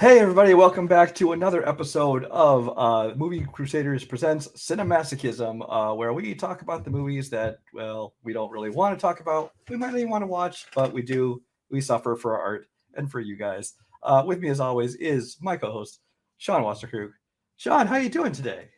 Hey everybody, welcome back to another episode of Movie Crusaders presents CineMasochism, where we talk about the movies that, well, we don't really want to talk about. We might not even want to watch, but we do. We suffer for our art and for you guys. With me, as always, is my co-host, Sean Wasserkrug. Sean, how you doing today?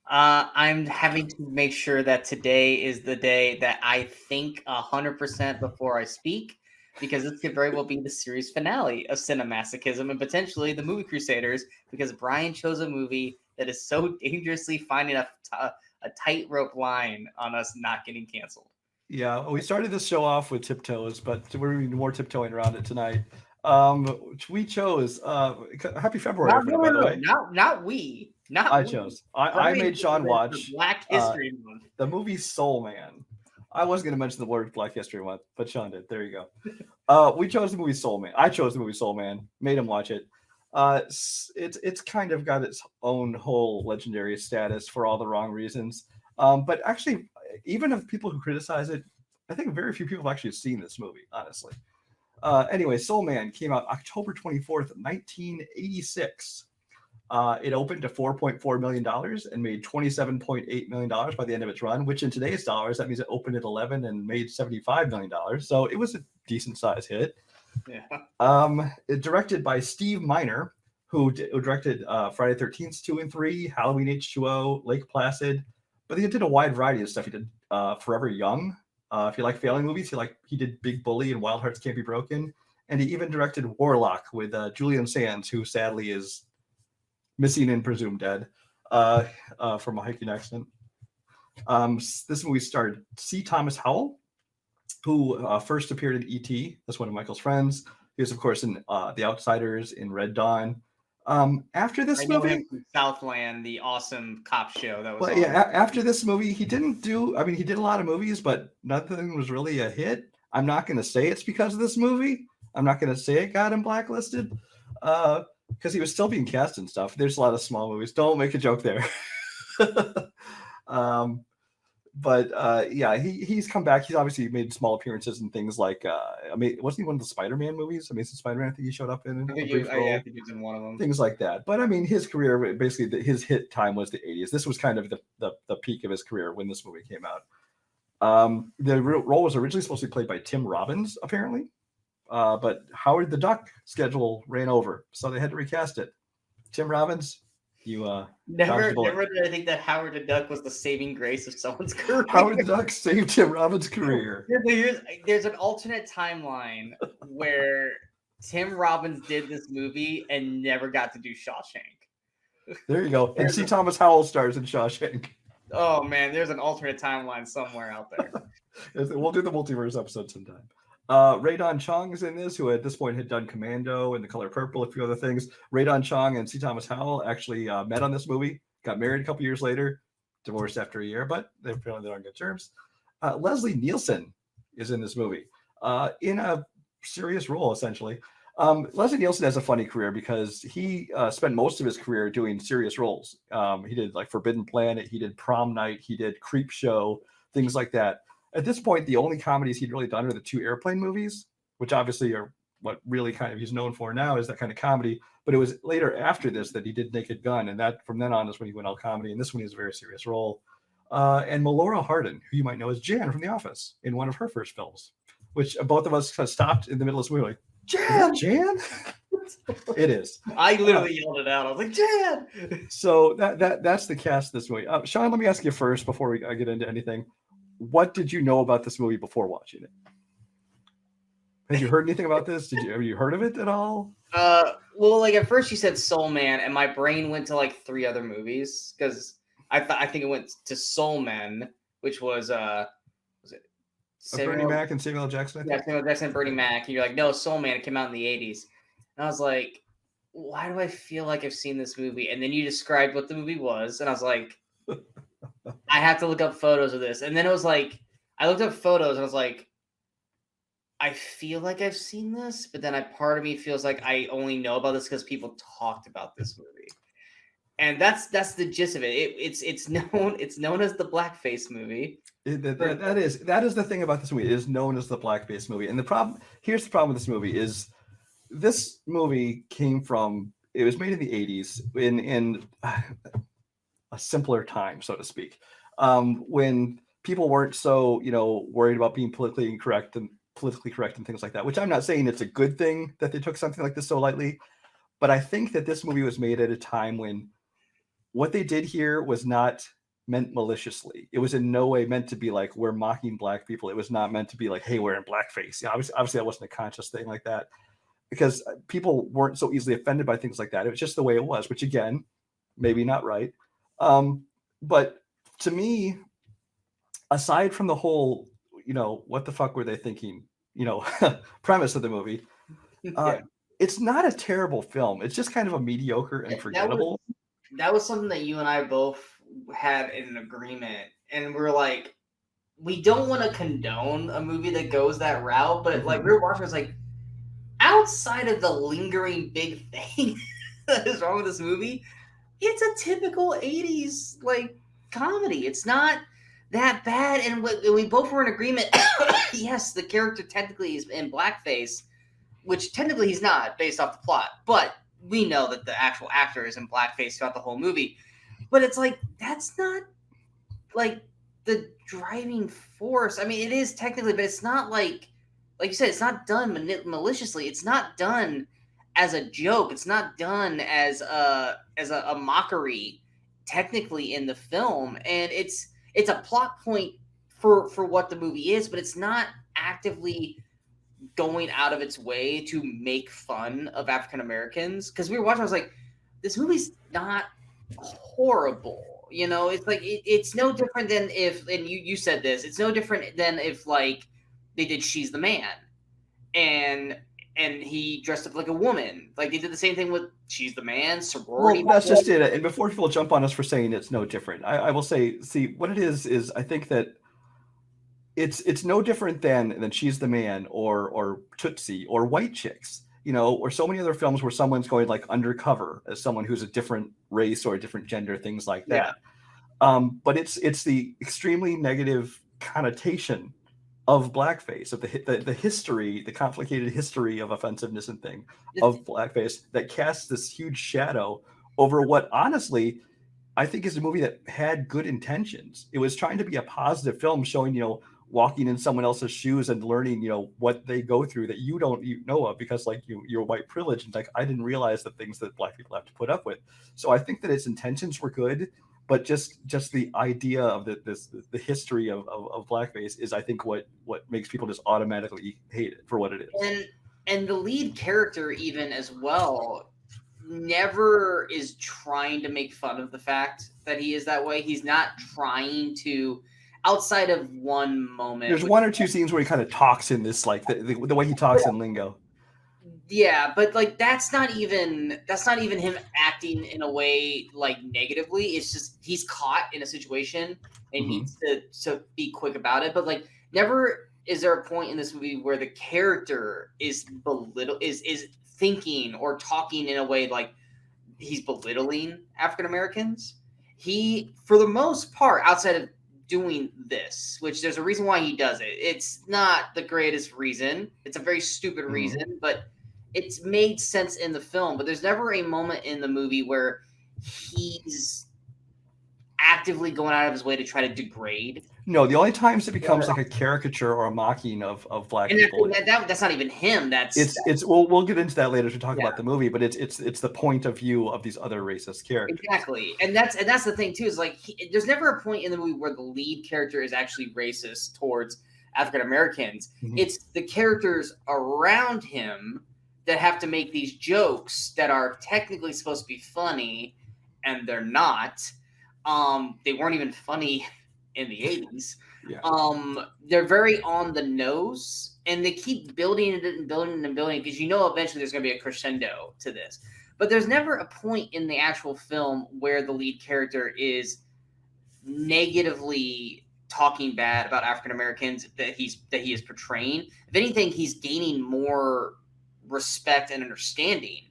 I'm having to make sure that today is the day that I think 100% before I speak, because this could very well be the series finale of Cinemasochism and potentially the Movie Crusaders, because Brian chose a movie that is so dangerously finding a tightrope line on us not getting canceled. Yeah, we started this show off with tiptoes, but we're doing more tiptoeing around it tonight. We chose Happy February, Not, everybody, by the no, way. not we, not I we. chose. I Brian made chose Sean it for watch Black History Month. the movie Soul Man. I wasn't going to mention the word Black History Month, but Sean did. There you go. We chose the movie Soul Man. I chose the movie Soul Man. Made him watch it. It's kind of got its own whole legendary status for all the wrong reasons. But actually, even of people who criticize it, I think very few people have actually seen this movie. Honestly. Anyway, Soul Man came out October 24th, 1986. It opened to $4.4 million and made $27.8 million by the end of its run, which in today's dollars, that means it opened at 11 and made $75 million. So it was a decent size hit. Yeah. It directed by Steve Miner, who directed Friday 13th 2 and 3, Halloween H2O, Lake Placid. But he did a wide variety of stuff. He did Forever Young. If you like failing movies, he did Big Bully and Wild Hearts Can't Be Broken. And he even directed Warlock with Julian Sands, who sadly is missing and presumed dead from a hiking accident. This movie starred C. Thomas Howell, who first appeared in E.T. as one of Michael's friends. He was, of course, in The Outsiders, in Red Dawn. After this I know movie, him from Southland, the awesome cop show that was well, on. yeah, after this movie, he didn't do. I mean, he did a lot of movies, but nothing was really a hit. I'm not going to say it's because of this movie. I'm not going to say it got him blacklisted. Because he was still being cast and stuff. There's a lot of small movies. Don't make a joke there. um, but yeah, he's come back. He's obviously made small appearances in things like I mean, wasn't he one of the Spider-Man movies? Amazing Spider-Man. I think he showed up in a brief role. Yeah, I think he was in one of them. Things like that. But I mean, his career basically his hit time was the 80s. This was kind of the peak of his career when this movie came out. The role was originally supposed to be played by Tim Robbins, apparently. But Howard the Duck schedule ran over, so they had to recast it. Tim Robbins, you never did I think that Howard the Duck was the saving grace of someone's career. Howard the Duck saved Tim Robbins' career. There's an alternate timeline where Tim Robbins did this movie and never got to do Shawshank. There you go. And C. Thomas Howell stars in Shawshank. Oh man, there's an alternate timeline somewhere out there. We'll do the multiverse episode sometime. Radon Chong is in this, who at this point had done Commando and The Color Purple, a few other things. Radon Chong and C. Thomas Howell actually met on this movie, got married a couple years later, divorced after a year, but they're apparently on good terms. Leslie Nielsen is in this movie in a serious role, essentially. Leslie Nielsen has a funny career because he spent most of his career doing serious roles. He did like Forbidden Planet, he did Prom Night, he did Creep Show, things like that. At this point, the only comedies he'd really done are the two airplane movies, which obviously are what really kind of he's known for now, is that kind of comedy. But it was later after this that he did Naked Gun, and that from then on is when he went all comedy. And this one is a very serious role. And Melora Hardin, who you might know as Jan from The Office, in one of her first films, which both of us stopped in the middle of this movie like, Jan? It is. I literally yelled it out. I was like, Jan! So that's the cast of this movie. Sean, let me ask you first before we get into anything. What did you know about this movie before watching it? Had you heard anything about this? Have you heard of it at all? Well, like at first you said Soul Man, and my brain went to like 3 other movies because I think it went to Soul Men, which was it Bernie Mac and Samuel L. Jackson? Yeah, Samuel Jackson and Bernie Mac. And you're like, no, Soul Man, it came out in the 80s. And I was like, why do I feel like I've seen this movie? And then you described what the movie was, and I was like, I have to look up photos of this. And then it was like, I looked up photos and I was like, I feel like I've seen this, but then part of me feels like I only know about this because people talked about this movie. And that's the gist of it. It's known as the blackface movie. That is the thing about this movie. It is known as the blackface movie. And here's the problem with this movie is this movie came from, it was made in the 80s in a simpler time, so to speak, when people weren't so, worried about being politically correct and things like that, which I'm not saying it's a good thing that they took something like this so lightly, but I think that this movie was made at a time when what they did here was not meant maliciously. It was in no way meant to be like, we're mocking black people. It was not meant to be like, hey, we're in blackface. Obviously that wasn't a conscious thing like that, because people weren't so easily offended by things like that. It was just the way it was, which again, maybe not right. But to me, aside from the whole, what the fuck were they thinking, premise of the movie, Yeah. it's not a terrible film. It's just kind of a mediocre and forgettable. That was something that you and I both had in an agreement, and we're like, we don't want to condone a movie that goes that route, but like we were watching, it's like, outside of the lingering big thing that is wrong with this movie, it's a typical 80s like comedy. It's not that bad, and we both were in agreement. Yes, the character technically is in blackface, which technically he's not based off the plot, but we know that the actual actor is in blackface throughout the whole movie. But it's like, that's not like the driving force. I mean, it is technically, but it's not like you said, it's not done maliciously. It's not done as a joke. It's not done as a mockery technically in the film, and it's a plot point for what the movie is, but it's not actively going out of its way to make fun of African Americans. Because we were watching, I was like, this movie's not horrible. It's like it's no different than if, and you said this, it's no different than if like they did She's the Man, and he dressed up like a woman. Like they did the same thing with She's the Man, Sorority. Well, that's just it. And before people jump on us for saying it's no different, I will say, see, what it is I think that it's no different than She's the Man or Tootsie or White Chicks, or so many other films where someone's going like undercover as someone who's a different race or a different gender, things like that. But it's the extremely negative connotation of blackface, of the history, the complicated history of offensiveness and thing of blackface that casts this huge shadow over what honestly I think is a movie that had good intentions. It was trying to be a positive film showing, walking in someone else's shoes and learning, what they go through that you don't know of, because like you're white privilege, and like I didn't realize the things that black people have to put up with. So I think that its intentions were good, but just the idea of the history of blackface is, I think, what makes people just automatically hate it for what it is. And the lead character even as well never is trying to make fun of the fact that he is that way. He's not trying to, outside of one moment. There's one or two scenes where he kind of talks in this, like the way he talks in lingo. Yeah, but like that's not even him acting in a way like negatively. It's just he's caught in a situation and needs to be quick about it. But like never is there a point in this movie where the character is thinking or talking in a way like he's belittling African Americans. He, for the most part, outside of doing this, which there's a reason why he does it. It's not the greatest reason. It's a very stupid reason, but it's made sense in the film. But there's never a moment in the movie where he's actively going out of his way to try to degrade. No, the only times it becomes like a caricature or a mocking of black people. That's not even him. It's we'll get into that later as we talk about the movie, but it's the point of view of these other racist characters. Exactly, and that's the thing too. Is like there's never a point in the movie where the lead character is actually racist towards African Americans. It's the characters around him that have to make these jokes that are technically supposed to be funny, and they're not. They weren't even funny in the 80s. They're very on the nose, and they keep building it and building and building, because eventually there's going to be a crescendo to this. But there's never a point in the actual film where the lead character is negatively talking bad about African Americans that he is portraying. If anything, he's gaining more respect and understanding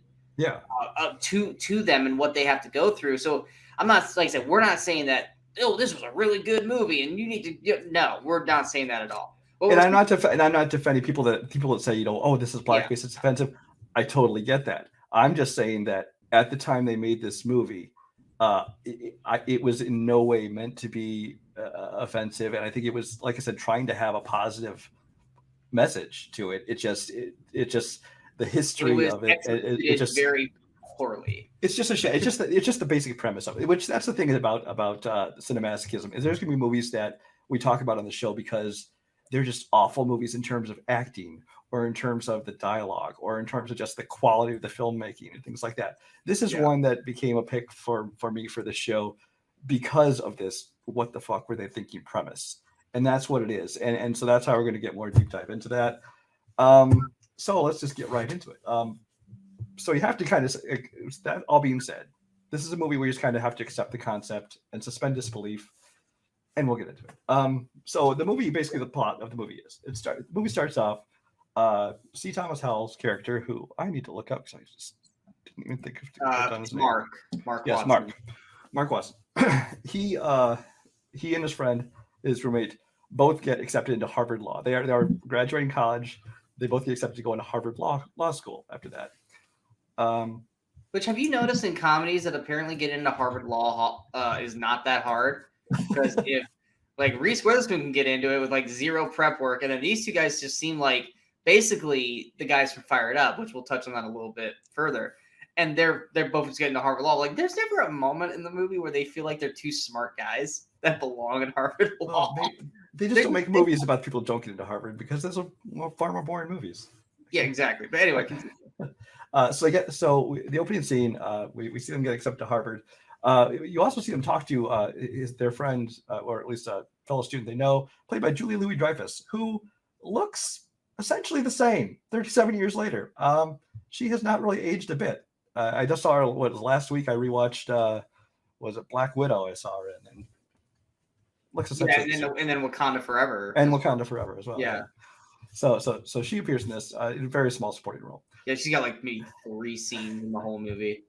to them and what they have to go through. So I'm not, like I said, we're not saying that, this was a really good movie and you need to, no, we're not saying that at all. And I'm not defending people that say, this is blackface, it's offensive. I totally get that. I'm just saying that at the time they made this movie, it was in no way meant to be offensive, and I think it was, like I said, trying to have a positive message to it. It just the It history was of it. It executed just very poorly. it's just it's just the basic premise of it. Which that's the thing about cinemasochism is there's gonna be movies that we talk about on the show because they're just awful movies in terms of acting or in terms of the dialogue or in terms of just the quality of the filmmaking and things like that. This is one that became a pick for me for this show because of this what the fuck were they thinking premise. And that's what it is. And so that's how we're going to get more deep dive into that. So let's just get right into it. So you have to kind of, that all being said, this is a movie where you just kind of have to accept the concept and suspend disbelief, and we'll get into it. So the movie, basically the plot of the movie is, the movie starts off, C. Thomas Howell's character, who I need to look up because I just didn't even think of his Mark. name. Mark Yes, Watson. Mark Watson. he and his friend, his roommate, both get accepted into Harvard Law. They are graduating college. They both get accepted to go into Harvard Law School after that. Which, have you noticed in comedies that apparently getting into Harvard Law is not that hard? Because if like Reese Witherspoon can get into it with like zero prep work, and then these two guys just seem like basically the guys from Fire It Up, which we'll touch on that a little bit further. And they're both just getting to Harvard Law. Like, there's never a moment in the movie where they feel like they're two smart guys that belong in Harvard Law. They just don't make movies about people don't get into Harvard because those are far more boring movies. Yeah, exactly. But anyway, so the opening scene, we see them get accepted to Harvard. You also see them talk to their friend, or at least a fellow student they know, played by Julia Louis-Dreyfus, who looks essentially the same 37 years later. She has not really aged a bit. I just saw her last week. I rewatched was it Black Widow? I saw her in, and looks essentially and then Wakanda Forever. And Wakanda Forever as well. Yeah. So she appears in this in a very small supporting role. Yeah, she's got like maybe 3 scenes in the whole movie.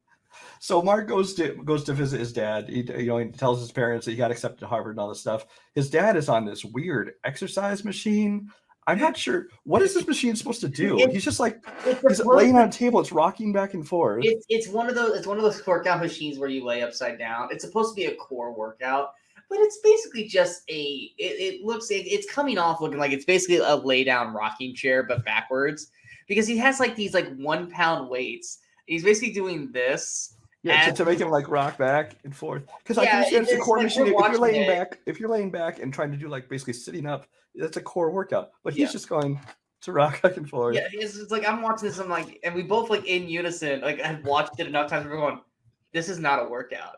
So Mark goes to visit his dad. He tells his parents that he got accepted to Harvard and all this stuff. His dad is on this weird exercise machine. I'm not sure what is this machine supposed to do. He's just like he's laying on a table. It's rocking back and forth. It's one of those workout machines where you lay upside down. It's supposed to be a core workout, but it's basically just it's coming off looking like it's basically a lay down rocking chair but backwards, because he has like these like 1 pound weights. He's basically doing this. Yeah, to make him like rock back and forth. Because I can understand it's a core machine. If you're laying back and trying to do like basically sitting up, that's a core workout. But he's just going to rock back and forth. Yeah, it's like I'm watching this. I'm like, and we both like in unison. Like I've watched it enough times. We're going, this is not a workout.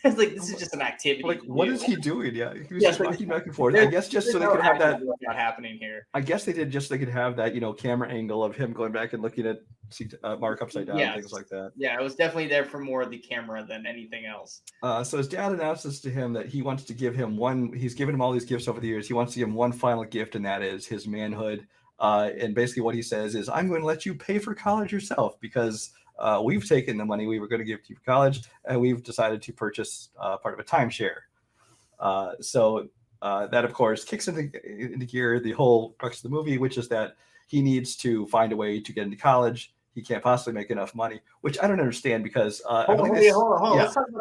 It's like this is just an activity. Like what is he doing? Yeah, he was just rocking back and forth. I guess just so they could have that workout happening here. I guess they did just so they could have that camera angle of him going back and looking at Mark upside down, things like that. Yeah, it was definitely there for more of the camera than anything else. So his dad announces to him that he wants to give him one. He's given him all these gifts over the years. He wants to give him one final gift, and that is his manhood. And basically, what he says is, "I'm going to let you pay for college yourself because we've taken the money we were going to give to you for college, and we've decided to purchase part of a timeshare." So that, of course, kicks into gear the whole crux of the movie, which is that he needs to find a way to get into college. He can't possibly make enough money, which I don't understand because hold on. Yeah.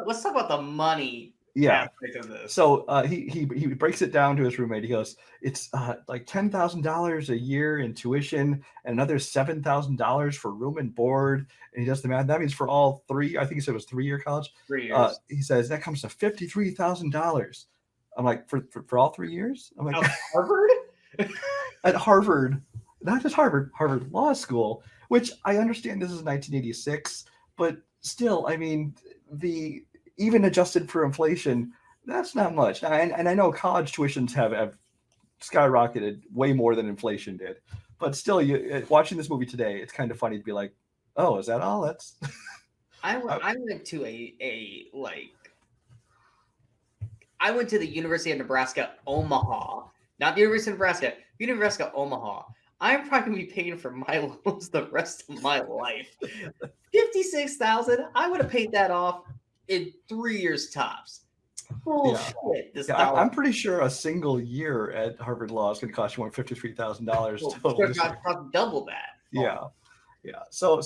Let's talk about the money. Yeah. Of this. So he breaks it down to his roommate. He goes, "It's like $10,000 a year in tuition and another $7,000 for room and board." And he does the math. That means for all 3, I think he said it was 3-year college. 3 years. He says that comes to $53,000. I'm like, for all 3 years? I'm like, Harvard? At Harvard, not just Harvard Law School, which I understand this is 1986, but still, I mean, even adjusted for inflation, that's not much. And I know college tuitions have skyrocketed way more than inflation did, but still, watching this movie today, it's kind of funny to be like, oh, is that all? That's. I went to the University of Nebraska, Omaha, not the University of Nebraska, University of Omaha. I'm probably going to be paying for my loans the rest of my life. $56,000. I would have paid that off in 3 years tops. Bullshit. I'm pretty sure a single year at Harvard Law is going to cost you $53,000. Double that. Yeah. Yeah. So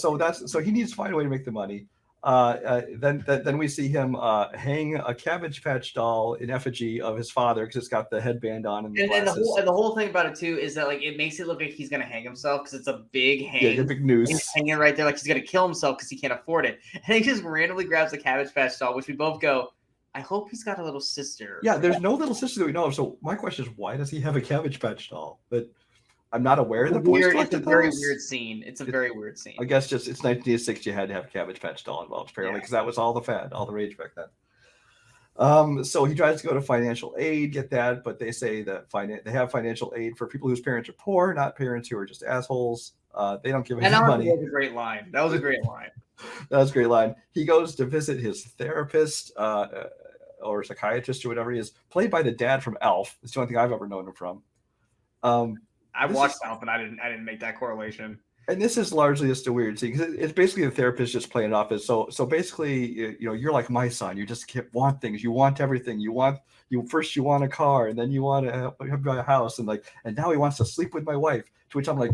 he needs to find a way to make the money. Then we see him hang a Cabbage Patch doll in effigy of his father because it's got the headband on and the And glasses. the whole thing about it too is that like it makes it look like he's gonna hang himself because it's a big hang. Yeah, a big noose. He's hanging right there like he's gonna kill himself because he can't afford it. And he just randomly grabs the Cabbage Patch doll, which we both go, I hope he's got a little sister. Yeah, there's no little sister that we know of. So my question is, why does he have a Cabbage Patch doll? But I'm not aware that boys It's a collected very those. weird scene. It's a very weird scene. I guess just it's 1986. You had to have a Cabbage Patch doll involved apparently because that was all the fad, all the rage back then. So he tries to go to financial aid, get that, but they say that they have financial aid for people whose parents are poor, not parents who are just assholes. They don't give any money. That was a great line. That was a great line. That was a great line. He goes to visit his therapist or psychiatrist or whatever he is, played by the dad from Elf. It's the only thing I've ever known him from. I watched Elf and I didn't make that correlation. And this is largely just a weird scene because it's basically the therapist just playing it off as so basically, you're like my son. You just want things. You want everything. You want a car, and then you want to have a house, and now he wants to sleep with my wife. To which I'm like,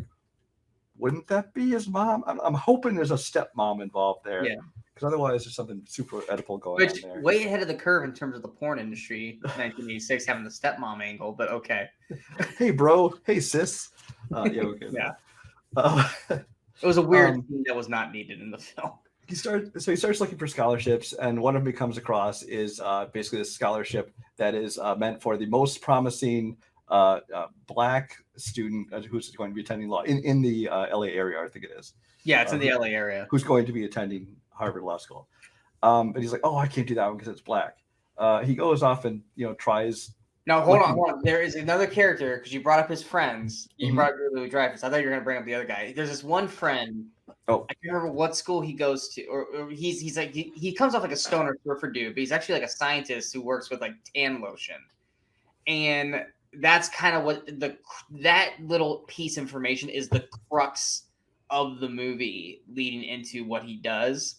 wouldn't that be his mom? I'm hoping there's a stepmom involved there. Yeah. Because otherwise there's something super Oedipal going on there. Way ahead of the curve in terms of the porn industry, 1986 having the stepmom angle, but okay. Hey, bro. Hey, sis. Yeah, okay. Yeah. It was a weird scene that was not needed in the film. He starts looking for scholarships, and one of them he comes across is basically this scholarship that is meant for the most promising Black student who's going to be attending law in the LA area, I think it is. Yeah, it's in the LA area. Who's going to be attending Harvard Law School. And he's like, oh, I can't do that one because it's Black. He goes off and tries. No, hold on. There is another character because you brought up his friends. You brought up Louis Dreyfus. I thought you were going to bring up the other guy. There's this one friend. Oh, I can't remember what school he goes to, or he's like he comes off like a stoner surfer dude, but he's actually like a scientist who works with like tan lotion, and that's kind of what that little piece of information is the crux of the movie leading into what he does.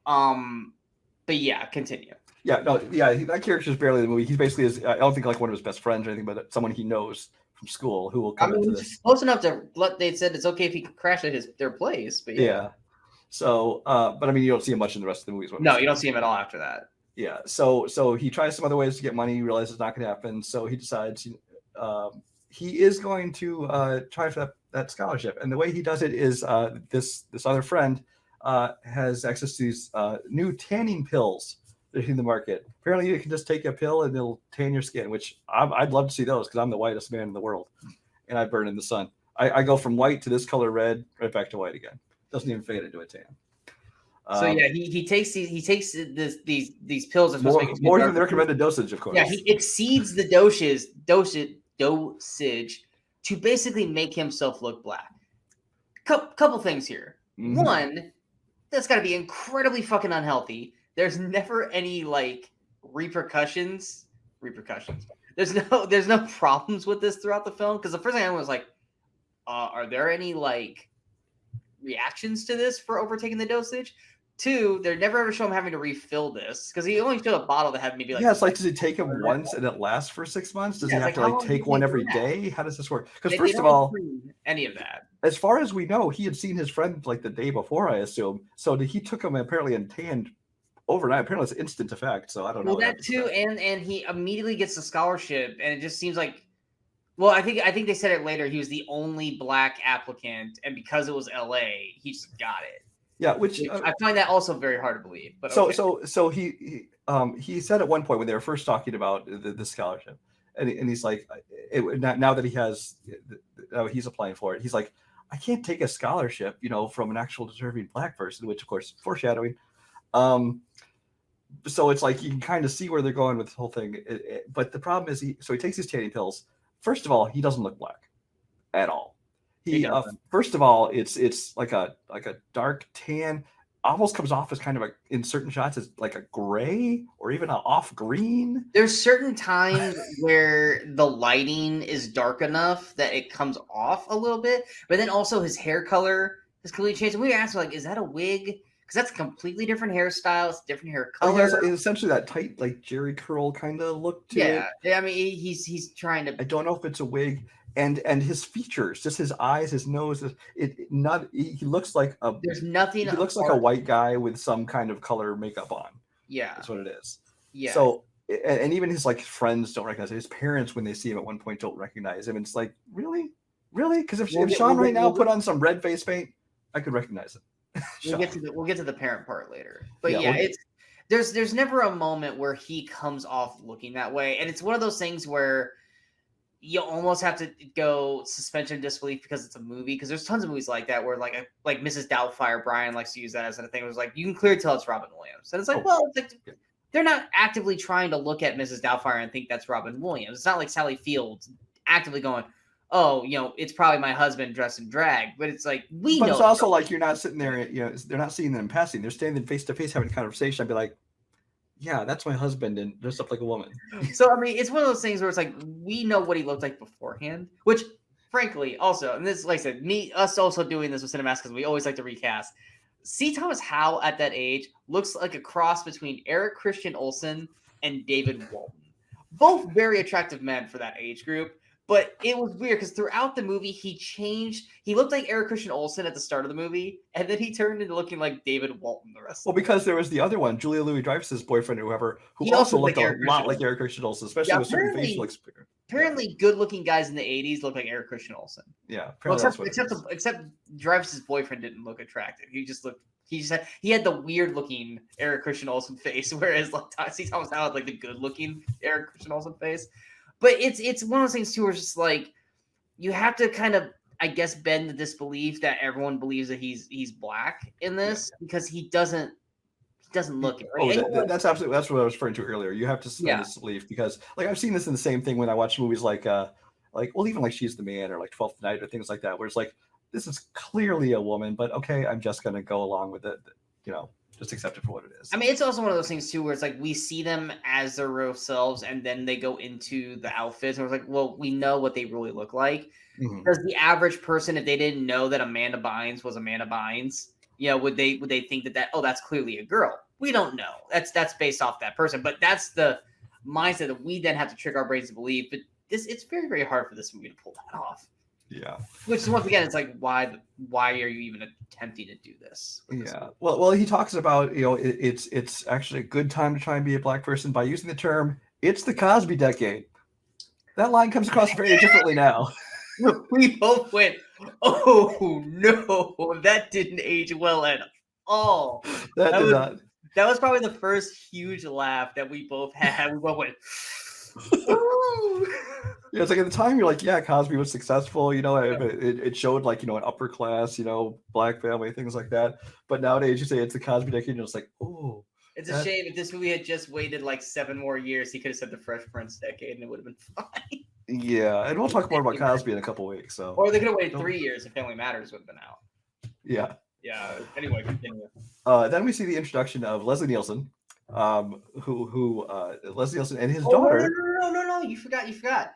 But yeah, continue. Yeah, no, yeah, that character is barely in the movie. He's basically I don't think like one of his best friends or anything, but someone he knows from school who will come into this. Close enough to they said it's okay if he could crash at their place, but yeah. So, but I mean, you don't see him much in the rest of the movies. No, you don't see him at all after that. Yeah. So he tries some other ways to get money. He realizes it's not going to happen. So he decides he is going to try for that scholarship. And the way he does it is this other friend has access to these new tanning pills that are in the market. Apparently, you can just take a pill and it'll tan your skin, which I'd love to see those because I'm the whitest man in the world, and I burn in the sun. I go from white to this color red, right back to white again. Doesn't even fade into a tan. So yeah, he takes these pills. Are supposed to make more than the recommended dosage, of course. Yeah, he exceeds the dosage to basically make himself look Black. Couple things here. Mm-hmm. One, that's got to be incredibly fucking unhealthy. There's never any like repercussions. There's no problems with this throughout the film because the first thing I was like, are there any like reactions to this for overtaking the dosage? Two, they never ever show him having to refill this because he only showed a bottle that had maybe like. Yeah, it's like, does he take him once and it lasts for 6 months? Does he have to like take one every day? How does this work? Because first of all, any of that. As far as we know, he had seen his friend like the day before, I assume. So he took him apparently and tanned overnight. Apparently, it's instant effect. So I don't know. Well, that too, and he immediately gets the scholarship, and it just seems like. Well, I think they said it later. He was the only Black applicant, and because it was L.A., he just got it. Yeah, which I find that also very hard to believe. But so he said at one point when they were first talking about the scholarship, and he's like, now that he's applying for it, he's like, I can't take a scholarship, from an actual deserving Black person, which of course foreshadowing. So it's like you can kind of see where they're going with the whole thing. But the problem is he takes his tanning pills. First of all, he doesn't look Black at all. First of all, it's like a dark tan, almost comes off as kind of in certain shots as like a gray or even an off green. There's certain times where the lighting is dark enough that it comes off a little bit, but then also his hair color has completely changed. And we asked like, is that a wig? because that's a completely different hairstyle. It's different hair Oh, color. yeah, it's essentially that tight, like Jerry curl kind of look to it. Yeah, I mean, he's trying to. I don't know if it's a wig, and his features, just his eyes, his nose. He looks like a There's nothing. he looks like a white guy with some kind of color makeup on. Yeah, That's what it is. yeah. So, and even his like friends don't recognize him. His parents, when they see him at one point, don't recognize him. And it's like, really? Because if Sean right now put on some red face paint, I could recognize him. We'll get to the parent part later. But Yeah, it's there's never a moment where he comes off looking that way. And it's one of those things where you almost have to go suspension of disbelief because it's a movie. Because there's tons of movies like that where like Mrs. Doubtfire, Brian likes to use that as a thing. It was like, you can clearly tell it's Robin Williams. And it's like, well, it's like, they're not actively trying to look at Mrs. Doubtfire and think that's Robin Williams. It's not like Sally Fields actively going, oh, it's probably my husband dressed in drag. But it's like, but it's also like, you're not sitting there, they're not seeing them in passing. They're standing face to face having a conversation. I'd be like, yeah, that's my husband and dressed up like a woman. So, I mean, it's one of those things where it's like, we know what he looked like beforehand, which frankly, also, and this, like I said, us also doing this with CineMasochism, because we always like to recast. C. Thomas Howell at that age looks like a cross between Eric Christian Olsen and David Walton. Both very attractive men for that age group. But it was weird because throughout the movie, he changed. He looked like Eric Christian Olsen at the start of the movie, and then he turned into looking like David Walton the rest of the movie. Because there was the other one, Julia Louis-Dreyfus' boyfriend or whoever, who also looked a lot like Eric Christian Olsen, especially with certain facial experience. Apparently, good-looking guys in the 80s look like Eric Christian Olsen. Yeah. Well, except Dreyfus' boyfriend didn't look attractive. He just looked. He had the weird-looking Eric Christian Olsen face, whereas like C. Thomas Howell had like the good-looking Eric Christian Olsen face. But it's one of those things too, where it's just like you have to kind of, I guess, bend the disbelief that everyone believes that he's black in this because he doesn't look it. Right? That's what I was referring to earlier. You have to suspend disbelief because, like, I've seen this in the same thing when I watch movies like even like She's the Man or like 12th Night or things like that, where it's like, this is clearly a woman, but okay, I'm just gonna go along with it, just accept it for what it is. I mean, it's also one of those things too, where it's like we see them as their real selves, and then they go into the outfits, and we're like, well, we know what they really look like. Mm-hmm. Because the average person, if they didn't know that Amanda Bynes was Amanda Bynes, would they think that that's clearly a girl? We don't know. That's based off that person, but that's the mindset that we then have to trick our brains to believe. But it's very, very hard for this movie to pull that off. Yeah. Which once again, it's like, why are you even attempting to do this? Yeah. Well, he talks about, it's actually a good time to try and be a black person by using the term, it's the Cosby decade. That line comes across very differently now. We both went, oh no, that didn't age well at all. That did not. That was probably the first huge laugh that we both had. We both went, yeah, it's like at the time you're like, yeah, Cosby was successful, it showed like, an upper class, black family, things like that. But nowadays you say it's the Cosby decade, and it's like, oh. It's a shame if this movie had just waited like 7 more years, he could have said the Fresh Prince decade and it would have been fine. Yeah, and we'll talk more about Cosby in a couple weeks. So. Or they could have waited 3 years if Family Matters would have been out. Yeah. Yeah. Anyway, continue. Then we see the introduction of Leslie Nielsen, Leslie Nielsen and his daughter. No, you forgot.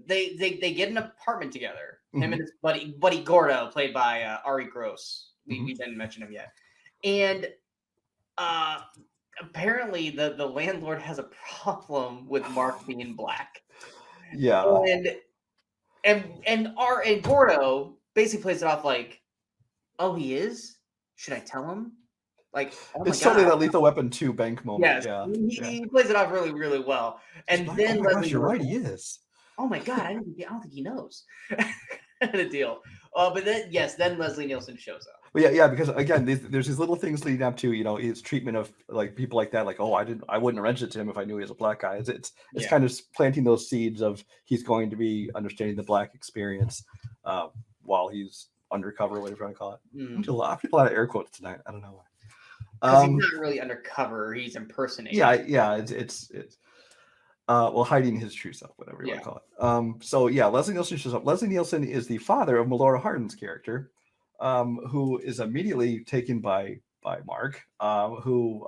They get an apartment together. Mm-hmm. Him and his buddy Gordo, played by Ari Gross. We didn't mention him yet. And apparently the landlord has a problem with Mark being black. Yeah. And Gordo basically plays it off like, oh, he is? Should I tell him? Like, oh my it's God. totally that Lethal Weapon 2 bank moment. Yes, yeah. He plays it off really, really well. And then gosh, you're right, he is. Oh my God, I don't think he knows. The deal. But then Leslie Nielsen shows up. Well, yeah, because again, there's these little things leading up to, his treatment of like people like that, like, oh, I wouldn't arrange it to him if I knew he was a black guy. It's kind of planting those seeds of he's going to be understanding the black experience while he's undercover, whatever you want to call it. I'm doing a lot of air quotes tonight. I don't know why. Because he's not really undercover; he's impersonating. Yeah. It's hiding his true self, whatever you want to call it. Leslie Nielsen shows up. Leslie Nielsen is the father of Melora Hardin's character, who is immediately taken by Mark, who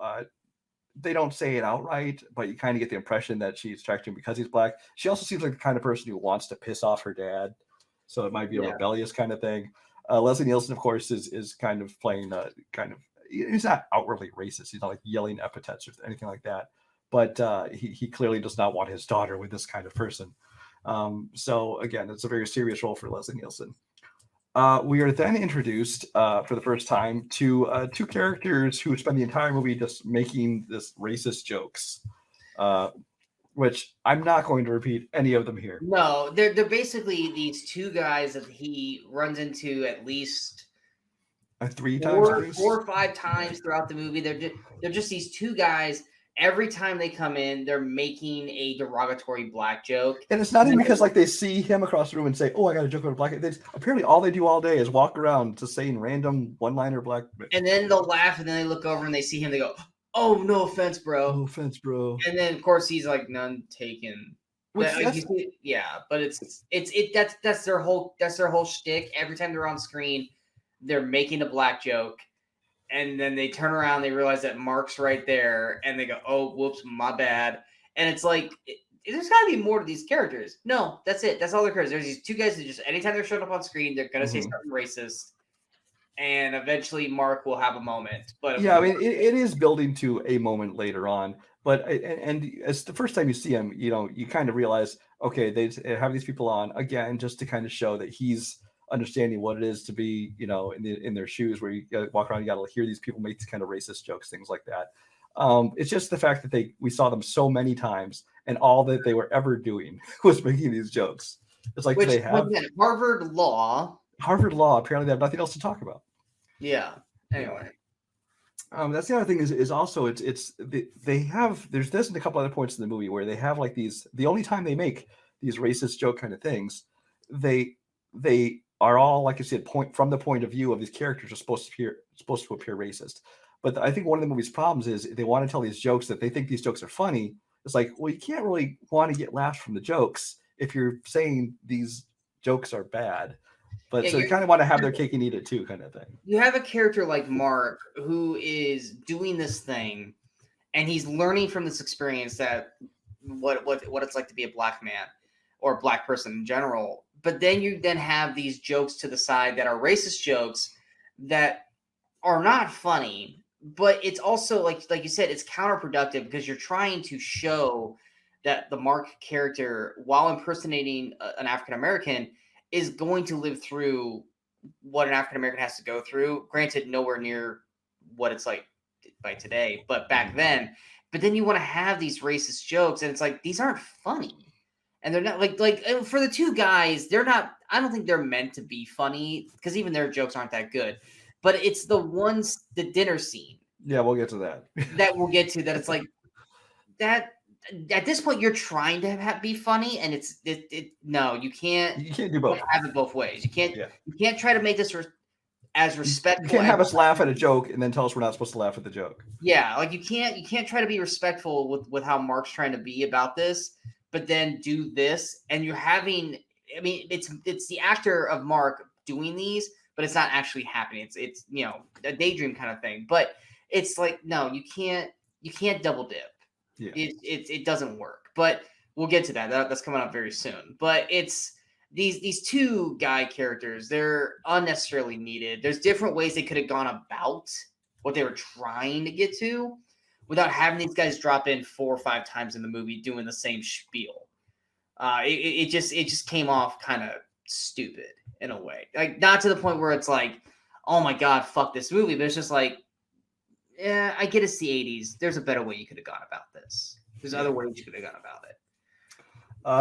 they don't say it outright, but you kind of get the impression that she's attracted to him because he's black. She also seems like the kind of person who wants to piss off her dad, so it might be a rebellious kind of thing. Leslie Nielsen, of course, is kind of playing he's not outwardly racist. He's not like yelling epithets or anything like that. But he clearly does not want his daughter with this kind of person. So again, it's a very serious role for Leslie Nielsen. We are then introduced for the first time to two characters who spend the entire movie just making this racist jokes, which I'm not going to repeat any of them here. No, they're basically these two guys that he runs into at least Three times, four or five times throughout the movie. They're just these two guys. Every time they come in, they're making a derogatory black joke. And it's not even because like they see him across the room and say, "Oh, I got a joke about a black." Apparently, all they do all day is walk around just saying random one-liner black. And then they'll laugh, and then they look over and they see him. They go, "Oh, no offense, bro." No offense, bro. And then of course he's like, "None taken." Yeah, but that's their whole shtick. Every time they're on screen, they're making a black joke. And then they turn around, they realize that Mark's right there, and they go, "Oh, whoops, my bad." And it's like, there's got to be more to these characters. No, that's it. That's all their characters. There's these two guys that just, anytime they're showing up on screen, they're going to say something racist. And eventually Mark will have a moment. But yeah, I mean, it is building to a moment later on. But and as the first time you see him, you kind of realize, okay, they have these people on, again, just to kind of show that he's understanding what it is to be, in their shoes, where you gotta walk around, you got to hear these people make these kind of racist jokes, things like that. It's just the fact that we saw them so many times, and all that they were ever doing was making these jokes. It's like, they have Harvard Law. Apparently, they have nothing else to talk about. Yeah. Anyway. That's the other thing is also they have, there's this and a couple other points in the movie where they have like these, the only time they make these racist joke kind of things, they are all, like I said, from the point of view of these characters are supposed to appear racist. But I think one of the movie's problems is they want to tell these jokes that they think these jokes are funny. It's like, well, you can't really want to get laughs from the jokes if you're saying these jokes are bad. But so you kind of want to have their cake and eat it too, kind of thing. You have a character like Mark who is doing this thing, and he's learning from this experience that what it's like to be a black man or a black person in general. But then you have these jokes to the side that are racist jokes that are not funny, but it's also like you said, it's counterproductive because you're trying to show that the Mark character, while impersonating an African American, is going to live through what an African American has to go through. Granted, nowhere near what it's like by today, but back then. But then you want to have these racist jokes, and it's like, these aren't funny. And they're not like for the two guys, they're not, I don't think they're meant to be funny because even their jokes aren't that good. But it's the dinner scene. Yeah, we'll get to that. That we'll get to, that it's like that at this point you're trying to be funny, and no, you can't do both. Have it both ways. You can't try to make this as respectful. You can't have us laugh at a joke and then tell us we're not supposed to laugh at the joke. Yeah, like you can't try to be respectful with how Mark's trying to be about this, but then do this, and you're having, I mean, it's the actor of Mark doing these, but it's not actually happening. It's a daydream kind of thing. But it's like, no, you can't double dip. Yeah. It doesn't work. But we'll get to that. That's coming up very soon. But it's these two guy characters, they're unnecessarily needed. There's different ways they could have gone about what they were trying to get to without having these guys drop in 4 or 5 times in the movie doing the same spiel. It just came off kind of stupid in a way. Like, not to the point where it's like, oh my God, fuck this movie. But it's just like, yeah, I get it's the 80s. There's a better way you could have gone about this. There's other ways you could have gone about it.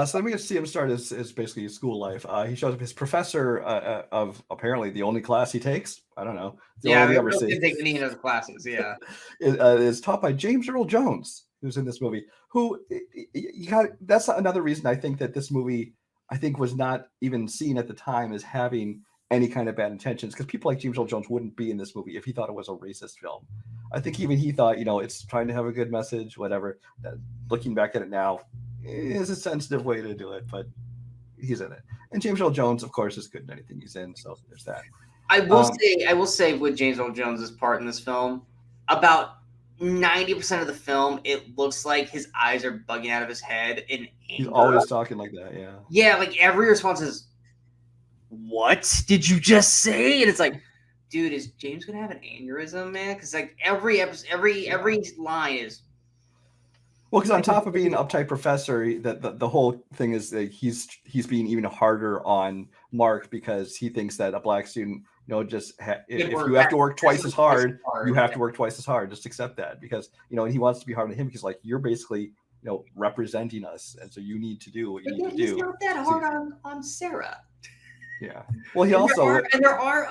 So then we get to see him start his basically his school life. He shows up his professor of apparently the only class he takes. I don't know. Yeah, I didn't take any of the classes. Yeah, is taught by James Earl Jones, who's in this movie. Who that's another reason I think that this movie, I think, was not even seen at the time as having any kind of bad intentions, because people like James Earl Jones wouldn't be in this movie if he thought it was a racist film. I think even he thought, it's trying to have a good message, whatever. Looking back at it now, is a sensitive way to do it, but he's in it. And James Earl Jones, of course, is good in anything he's in, so there's that. I will say with James Earl Jones's part in this film, about 90% of the film, it looks like his eyes are bugging out of his head in anger. He's always talking like that, yeah. Yeah, like every response is, "What did you just say?" And it's like, dude, is James gonna have an aneurysm, man? Because like every episode, every line is. Well, because on top of being an uptight professor, that the whole thing is that he's being even harder on Mark because he thinks that a black student, just if you have to work twice as hard, you have to work twice as hard. Just accept that because and he wants to be hard on him because like you're basically representing us, and so you need to do what you need to do. He's not that hard on Sarah. Yeah. Well, there are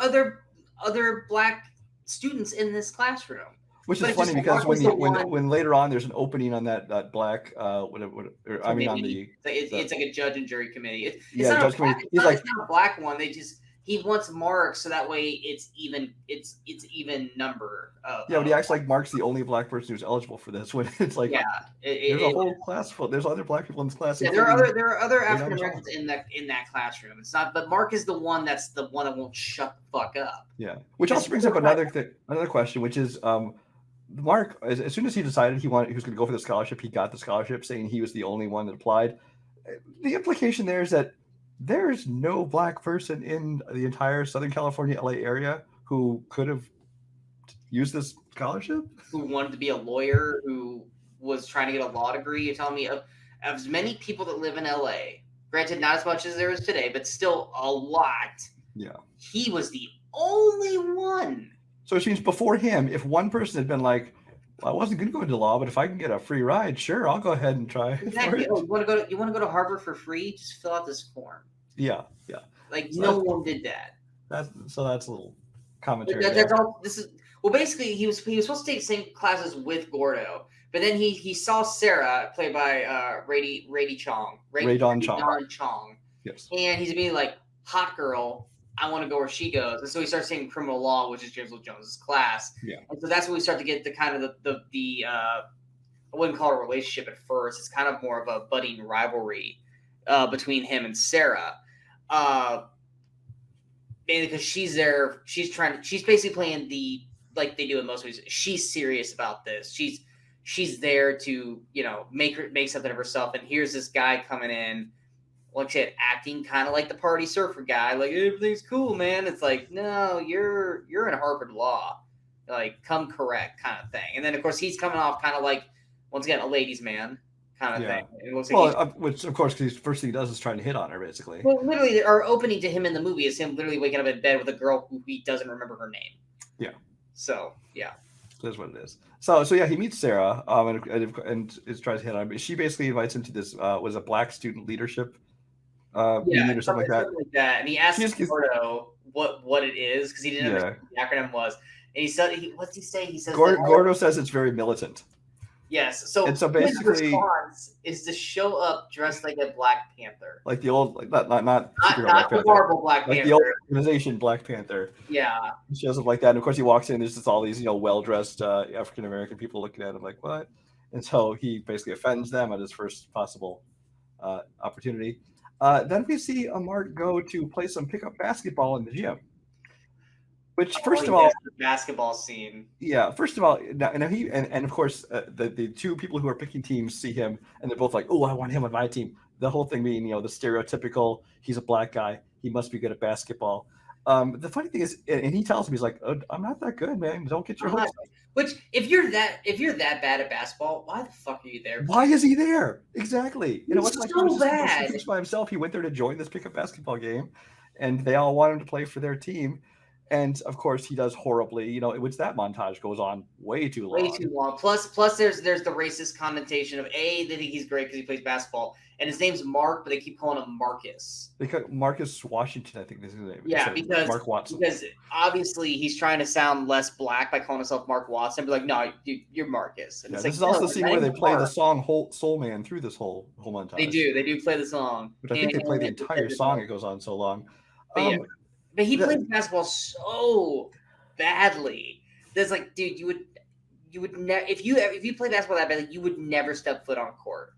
other black students in this classroom. Which is funny because when later on there's an opening on that black it's like a judge and jury committee. It's not a black one. He wants Mark so that way it's even number. But he acts like Mark's the only black person who's eligible for this when it's like there's a whole class full. There's other black people in this class. Yeah, there are other African Americans in that classroom. It's not, but Mark is the one that won't shut the fuck up. Yeah, which also brings up another question, which is Mark, as soon as he decided he was going to go for the scholarship, he got the scholarship, saying he was the only one that applied. The implication there is that there's no black person in the entire Southern California, LA area who could have used this scholarship. Who wanted to be a lawyer, who was trying to get a law degree. You're telling me of as many people that live in LA, granted not as much as there is today, but still a lot. Yeah. He was the only one. So it means before him, if one person had been like, well, I wasn't going to go into law, but if I can get a free ride, sure, I'll go ahead and try. Exactly. You want to go to Harvard for free? Just fill out this form. Yeah. Like so no one did that. That's a little commentary. That's all. This is basically he was supposed to take the same classes with Gordo, but then he saw Sarah played by Radon Chong. Yes. And he's being like, hot girl. I want to go where she goes, and so he starts taking criminal law, which is James Earl Jones's class. Yeah, and so that's when we start to get the kind of the I wouldn't call it a relationship at first. It's kind of more of a budding rivalry between him and Sarah, mainly because she's there. She's basically playing like they do in most movies. She's serious about this. She's there to make something of herself. And here's this guy coming in. Like I said, acting kind of like the party surfer guy, like everything's cool, man. It's like, no, you're in Harvard Law, like come correct kind of thing. And then of course he's coming off kind of like once again a ladies' man kind of thing. It looks like which of course because the first thing he does is trying to hit on her basically. Well, literally, our opening to him in the movie is him literally waking up in bed with a girl who he doesn't remember her name. Yeah. So yeah. That's what it is. So yeah, he meets Sarah and tries to hit on her. But she basically invites him to this was a black student leadership. Meeting or something like that. And he asked Gordo what it is because he didn't know what the acronym was. And he said, "What's he say?" He says, "Gordo says it's very militant." Yes. So basically, his response is to show up dressed like a Black Panther, like the old, like not the horrible Black Panther, like the old organization Black Panther. Yeah. He shows up like that, and of course he walks in. There's just all these well dressed African American people looking at him like what, and so he basically offends them at his first possible opportunity. Then we see Mark go to play some pickup basketball in the gym. Which, first of all, the basketball scene. Yeah, first of all, now he and of course the two people who are picking teams see him and they're both like, "Oh, I want him on my team." The whole thing being, the stereotypical, he's a black guy, he must be good at basketball. The funny thing is, and he tells me, he's like, oh, "I'm not that good, man. Don't get your hopes up." Which, if you're that bad at basketball, why the fuck are you there? Why is he there? Exactly. What's like so bad? By himself, he went there to join this pickup basketball game, and they all want him to play for their team. And of course, he does horribly. Which that montage goes on way too long. Way too long. Plus, there's the racist connotation of they think he's great because he plays basketball, and his name's Mark, but they keep calling him Marcus. Because Marcus Washington, I think this is his name. Yeah, because Mark Watson. Because obviously he's trying to sound less black by calling himself Mark Watson. But like, no, you're Marcus. And this is also the scene where they play the song "Soul Man" through this whole montage. They do play the song. But I think they play the entire song. It goes on so long. But he plays basketball so badly. There's like, dude, you would never if you play basketball that badly, you would never step foot on court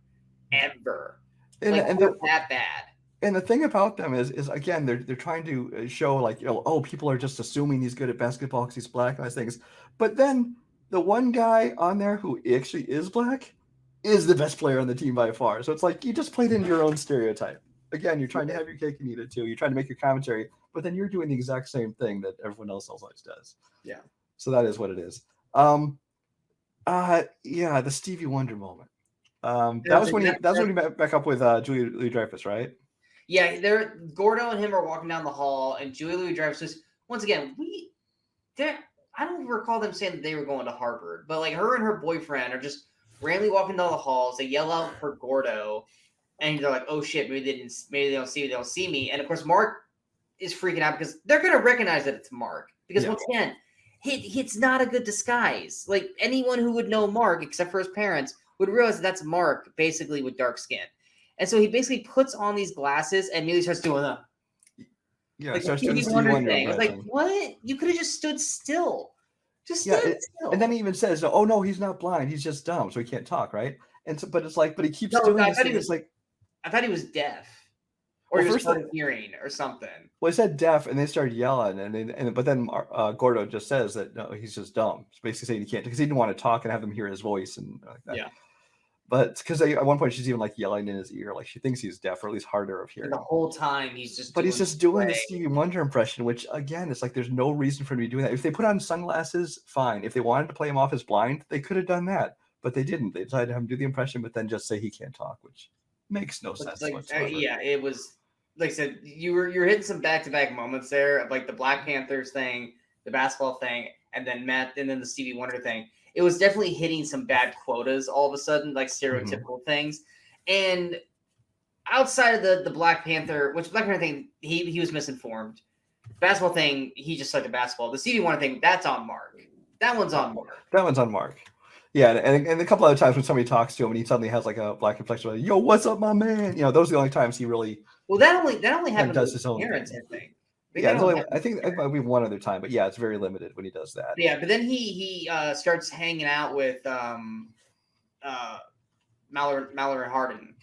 ever. And that bad. And the thing about them is again, they're trying to show like, people are just assuming he's good at basketball because he's black and those things. But then the one guy on there who actually is black is the best player on the team by far. So it's like you just played into your own stereotype. again, you're trying to have your cake and eat it too. You're trying to make your commentary, but then you're doing the exact same thing that everyone else always does. Yeah. So that is what it is. Yeah, the Stevie Wonder moment. That was when he met back up with Julia Louis-Dreyfus, right? Yeah, Gordo and him are walking down the hall, and Julia Louis-Dreyfus is, once again, I don't recall them saying that they were going to Harvard, but like her and her boyfriend are just randomly walking down the halls. They yell out for Gordo, and they're like, "Oh shit, maybe they don't see me." And of course, Mark is freaking out because they're gonna recognize that it's Mark because once again, it's not a good disguise. Like anyone who would know Mark, except for his parents, would realize that that's Mark, basically with dark skin. And so he basically puts on these glasses and immediately starts doing that. Yeah, like starts the doing Stevie Wonder thing. I was like, what? You could have just stood still. Just stood still. And then he even says, "Oh no, he's not blind. He's just dumb, so he can't talk." Right? And so, but it's like, but he keeps doing this. I thought he was deaf, or he was hard of hearing, or something. Well, he said deaf, and they started yelling, but then Gordo just says that no, he's just dumb. It's basically saying he can't because he didn't want to talk and have them hear his voice and like that. Yeah. But because at one point she's even like yelling in his ear, like she thinks he's deaf or at least harder of hearing. And the whole time he's just. But he's just doing the Stevie Wonder impression, which again, it's like there's no reason for him to be doing that. If they put on sunglasses, fine. If they wanted to play him off as blind, they could have done that, but they didn't. They decided to have him do the impression, but then just say he can't talk, which makes no sense. Yeah, it was like I said, you're hitting some back-to-back moments there of like the Black Panthers thing, the basketball thing, and then the Stevie Wonder thing. It was definitely hitting some bad quotas all of a sudden, like stereotypical things. And outside of the Black Panther, which Black Panther thing, he was misinformed. Basketball thing, he just liked the basketball. The Stevie Wonder thing, that's on Mark. That one's on Mark. Yeah, and a couple other times when somebody talks to him and he suddenly has like a black inflection, like, "Yo, what's up, my man?" You know, those are the only times he really. Well, that only happened does his own parents, I think. Yeah, I think it might be one other time, but yeah, it's very limited when he does that. Yeah, but then he starts hanging out with Mallory Hardin.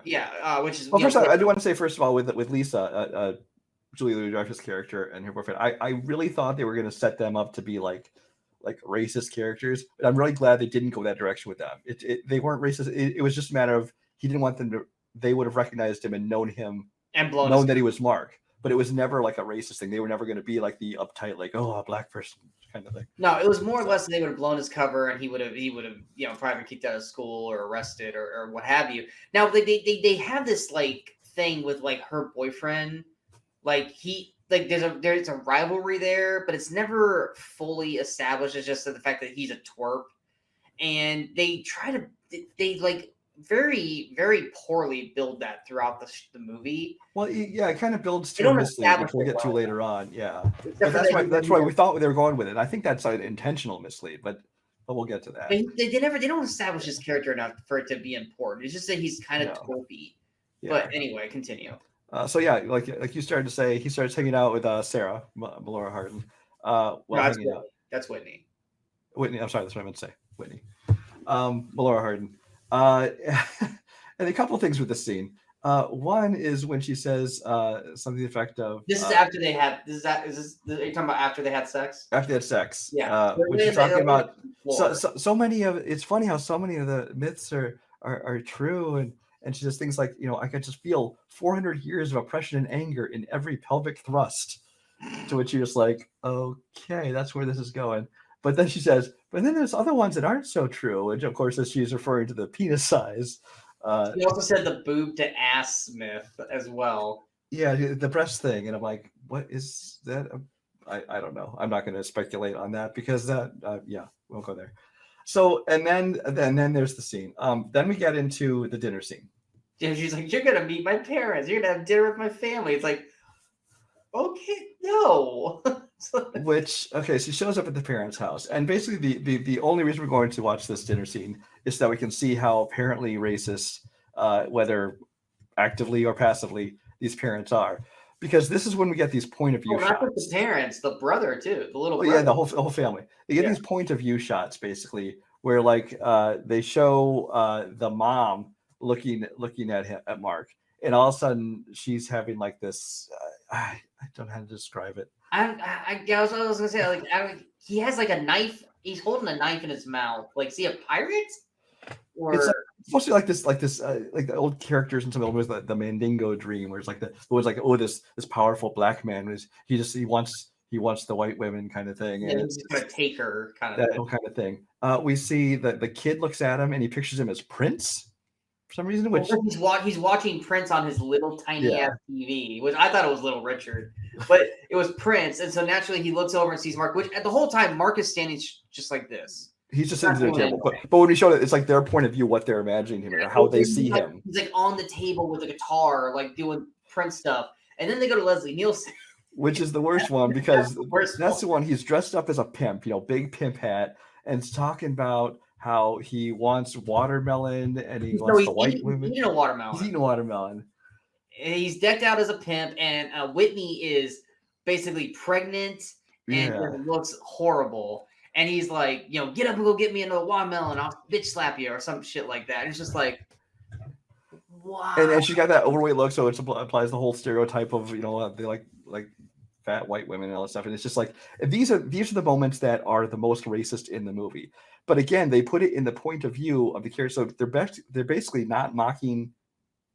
Yeah, which is. Well, first I do want to say first of all with Lisa, Julia Louis-Dreyfus character and her boyfriend, I really thought they were going to set them up to be like racist characters, but I'm really glad they didn't go that direction with them. They weren't racist. It was just a matter of he didn't want them to. They would have recognized him and known him and known that he was Mark, but it was never like a racist thing. They were never going to be like the uptight, like, oh, a black person kind of thing. No, it was more or less they would have blown his cover and he would have probably been kicked out of school or arrested or what have you. Now they have this like thing with like her boyfriend, like there's a rivalry there, but it's never fully established. It's just the fact that he's a twerp, and they very, very poorly build that throughout the movie. Well, yeah, it kind of builds to a mislead, which we'll get to later on. Yeah, but that's why we thought they were going with it. I think that's an intentional mislead, but we'll get to that. They don't establish his character enough for it to be important. It's just that he's kind of twerpy. Yeah. But anyway, continue. So yeah, like you started to say, he starts hanging out with Sarah Melora Hardin. That's Whitney. Whitney, I'm sorry, that's what I meant to say. Whitney. Melora Hardin. And a couple of things with this scene. One is when she says something to the effect of. This is after they had. Are you talking about after they had sex? After they had sex. Yeah. When she's talking about so many of it's funny how so many of the myths are true and she says things like, I could just feel 400 years of oppression and anger in every pelvic thrust. To which you're just like, okay, that's where this is going. But then she says, but then there's other ones that aren't so true, which of course she's referring to the penis size. He also said the boob to ass myth as well. Yeah, the breast thing, and I'm like, what is that? I don't know. I'm not going to speculate on that because that, won't go there. So, and then there's the scene. Then we get into the dinner scene. Yeah, she's like, you're gonna meet my parents. You're gonna have dinner with my family. It's like, okay, no. So she shows up at the parents' house, and basically the only reason we're going to watch this dinner scene is that we can see how apparently racist, whether actively or passively, these parents are. Because this is when we get these point of view shots. Not just the parents, the brother too, the little brother. Yeah, the whole family. They get these point of view shots basically, where like they show the mom looking at Mark, and all of a sudden she's having like this. I don't know how to describe it. I was gonna say like he has like a knife. He's holding a knife in his mouth. Like, is he a pirate? Or It's supposed to be like the old characters in some old movies, the Mandingo dream, where it's like it was like, oh, this powerful black man is he wants the white women kind of thing, and And it's he's gonna take her kind of that thing. whole kind of thing. We see that the kid looks at him and he pictures him as Prince for some reason, which He's watching Prince on his little tiny Yeah. ass TV, which I thought it was Little Richard, but it was Prince, and so naturally he looks over and sees Mark. Which at the whole time Mark is standing just like this. he's just Not sitting at the doing table. anything. But when we show it, it's like their point of view, what they're imagining him or how they see him. He's like on the table with a guitar, like doing Prince stuff, and then they go to Leslie Nielsen. Which is the worst one because That's the one he's dressed up as a pimp, big pimp hat, and it's talking about how he wants watermelon and he wants the white women. He's eating a watermelon. He's eating a watermelon. And he's decked out as a pimp, and Whitney is basically pregnant and it looks horrible. And he's like, get up and go get me another watermelon. I'll bitch slap you or some shit like that. And it's just like, wow. And she's got that overweight look, so it applies the whole stereotype of they like fat white women and all that stuff. And it's just like these are the moments that are the most racist in the movie. But again, they put it in the point of view of the character, so they're basically not mocking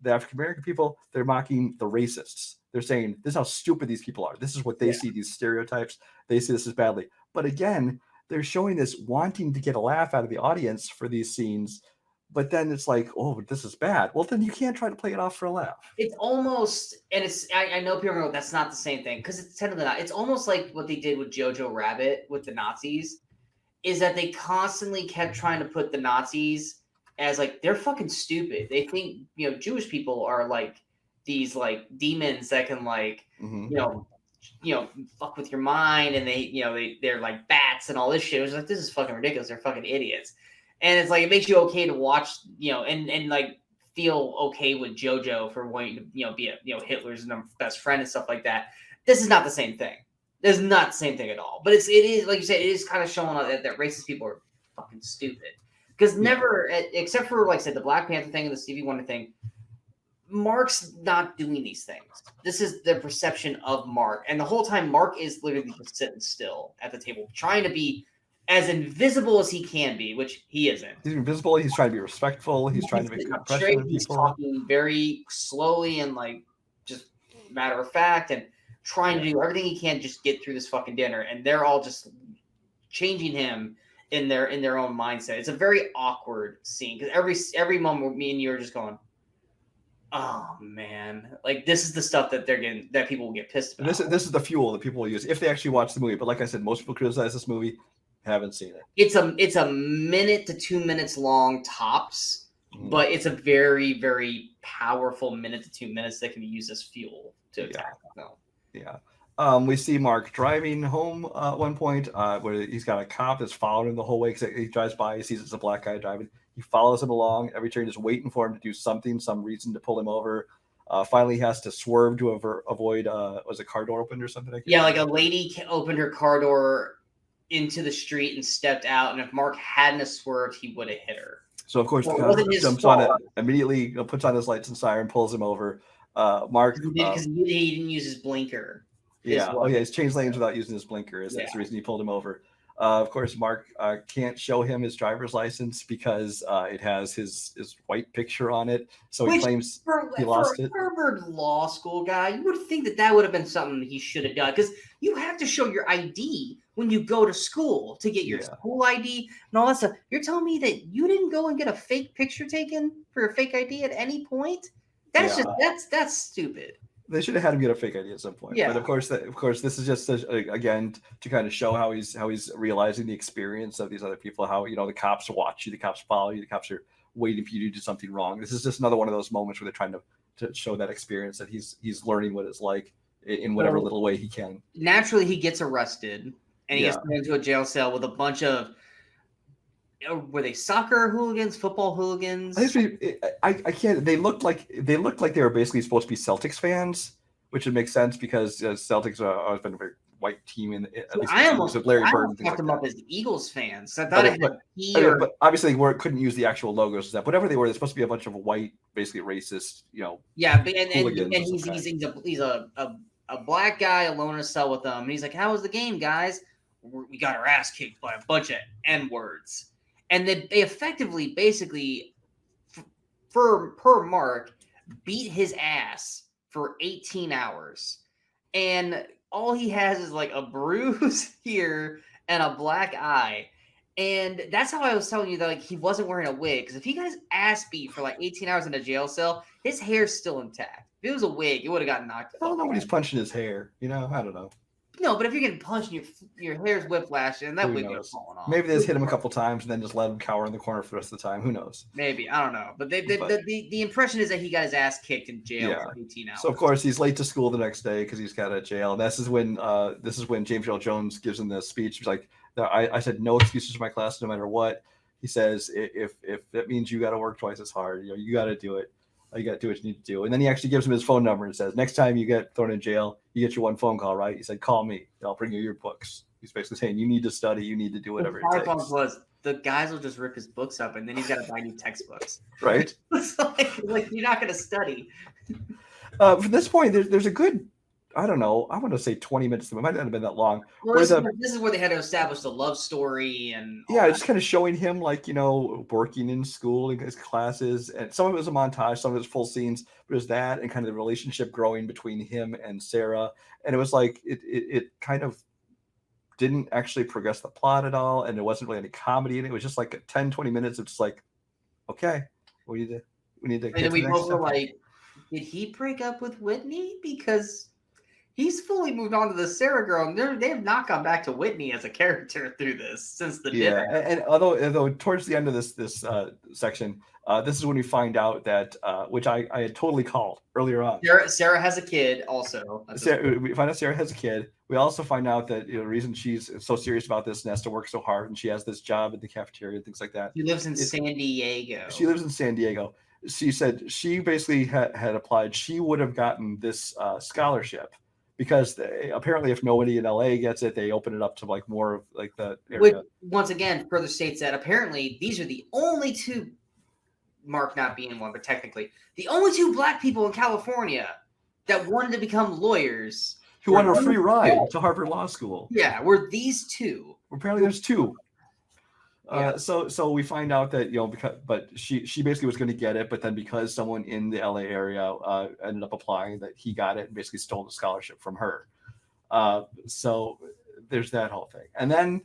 the African American people; they're mocking the racists. They're saying this is how stupid these people are. This is what they see, these stereotypes. They see this as badly. But again, they're showing this wanting to get a laugh out of the audience for these scenes. But then it's like, oh, this is bad. Well, then you can't try to play it off for a laugh. It's almost, and I know people are going, that's not the same thing, because it's technically not. It's almost like what they did with Jojo Rabbit with the Nazis, is that they constantly kept trying to put the Nazis as like, they're fucking stupid. They think, Jewish people are like these like demons that can like, fuck with your mind, and they're like bats and all this shit. It was like, this is fucking ridiculous. They're fucking idiots. And it's like, it makes you okay to watch, and like feel okay with JoJo for wanting to, be Hitler's best friend and stuff like that. This is not the same thing. This is not the same thing at all. But it is, like you said, it is kind of showing that racist people are fucking stupid. Because never, except for, like I said, the Black Panther thing and the Stevie Wonder thing, Mark's not doing these things. This is the perception of Mark. And the whole time, Mark is literally just sitting still at the table, trying to be as invisible as he can be, which he isn't. He's invisible. He's trying to be respectful. He's trying to make an impression on He's people. talking very slowly and like just matter of fact, and trying to do everything he can just get through this fucking dinner. And they're all just changing him in their own mindset. It's a very awkward scene because every moment where me and you are just going, oh man, like this is the stuff that that people will get pissed about. This is the fuel that people will use if they actually watch the movie. But like I said, most people criticize this movie. Haven't seen it. It's a minute to 2 minutes long tops, but it's a very, very powerful minute to 2 minutes that can be used as fuel to attack the film. Yeah. We see Mark driving home at one point where he's got a cop that's following him the whole way because he drives by, he sees it's a black guy driving. He follows him along every turn, just waiting for him to do something, some reason to pull him over. Finally, he has to swerve to avoid was a car door opened or something? Like a lady opened her car door into the street and stepped out, and if Mark hadn't swerved, he would have hit her. So of course the cop jumps on it immediately, puts on his lights and siren, pulls him over. Mark because he didn't use his blinker. He's changed lanes without using his blinker. That's the reason he pulled him over. Of course, Mark can't show him his driver's license because it has his white picture on it. So he claims he lost it. For a Harvard law school guy, you would think that would have been something he should have done, because you have to show your ID when you go to school to get your school ID and all that stuff. You're telling me that you didn't go and get a fake picture taken for a fake ID at any point? That's that's stupid. They should have had him get a fake ID at some point. But of course, this is just again to kind of show how he's realizing the experience of these other people. How the cops watch you, the cops follow you, the cops are waiting for you to do something wrong. This is just another one of those moments where they're trying to show that experience, that he's learning what it's like in whatever little way he can. Naturally, he gets arrested and he gets put into a jail cell with a bunch of. Were they soccer hooligans, football hooligans? I can't. They looked like they were basically supposed to be Celtics fans, which would make sense because Celtics have always been a very white team. I almost talked them up as Eagles fans. I thought but obviously we couldn't use the actual logos as that. Whatever they were, they're supposed to be a bunch of white, basically racist. Yeah, and he's a black guy alone in a cell with them, and he's like, "How was the game, guys? We got our ass kicked by a bunch of N-words." And they effectively, basically, per Mark, beat his ass for 18 hours. And all he has is like a bruise here and a black eye. And that's how I was telling you that like he wasn't wearing a wig. Because if he got his ass beat for like 18 hours in a jail cell, his hair's still intact. If it was a wig, it would have gotten knocked. I don't know when he's punching his hair. I don't know. No, but if you're getting punched and your hair's whiplash and that wig is falling off. Maybe they just hit him a couple times and then just let him cower in the corner for the rest of the time. Who knows? Maybe. I don't know. But the impression is that he got his ass kicked in jail for 18 hours. So of course he's late to school the next day because he's got a jail. And this is when James Earl Jones gives him the speech. He's like, I said no excuses for my class no matter what. He says if that means you got to work twice as hard, you got to do it. You got to do what you need to do. And then he actually gives him his phone number and says, next time you get thrown in jail, you get your one phone call, right? He said, call me. I'll bring you your books. He's basically saying you need to study. You need to do whatever it takes. Was the guys will just rip his books up and then he's got to buy new textbooks. Right? It's like you're not going to study. From this point, there's a good, I don't know, I want to say 20 minutes. It might not have been that long. Well, this is where they had to establish the love story and it's kind of showing him working in school in his classes, and some of it was a montage, some of it was full scenes. But there's that and kind of the relationship growing between him and Sarah, and it was like it kind of didn't actually progress the plot at all, and there wasn't really any comedy in it. It was just like 10-20 minutes of just like, okay, we need to. And then we both were like, did he break up with Whitney? Because he's fully moved on to the Sarah girl, and they have not gone back to Whitney as a character through this since the dinner. And although towards the end of this section, this is when we find out that which I had totally called earlier on. Sarah has a kid also. We find out Sarah has a kid. We also find out that the reason she's so serious about this and has to work so hard, and she has this job at the cafeteria and things like that. She lives in San Diego. She lives in San Diego. She said she basically had applied. She would have gotten this scholarship. Because apparently, if nobody in LA gets it, they open it up to like more of like the area. Which, once again, further states that apparently these are the only two, Mark not being one, but technically the only two black people in California that wanted to become lawyers. Who wanted a free ride to Harvard Law School. Yeah, were these two. Apparently, there's two. So we find out that but she basically was going to get it, but then because someone in the LA area ended up applying, that he got it and basically stole the scholarship from her. So there's that whole thing, and then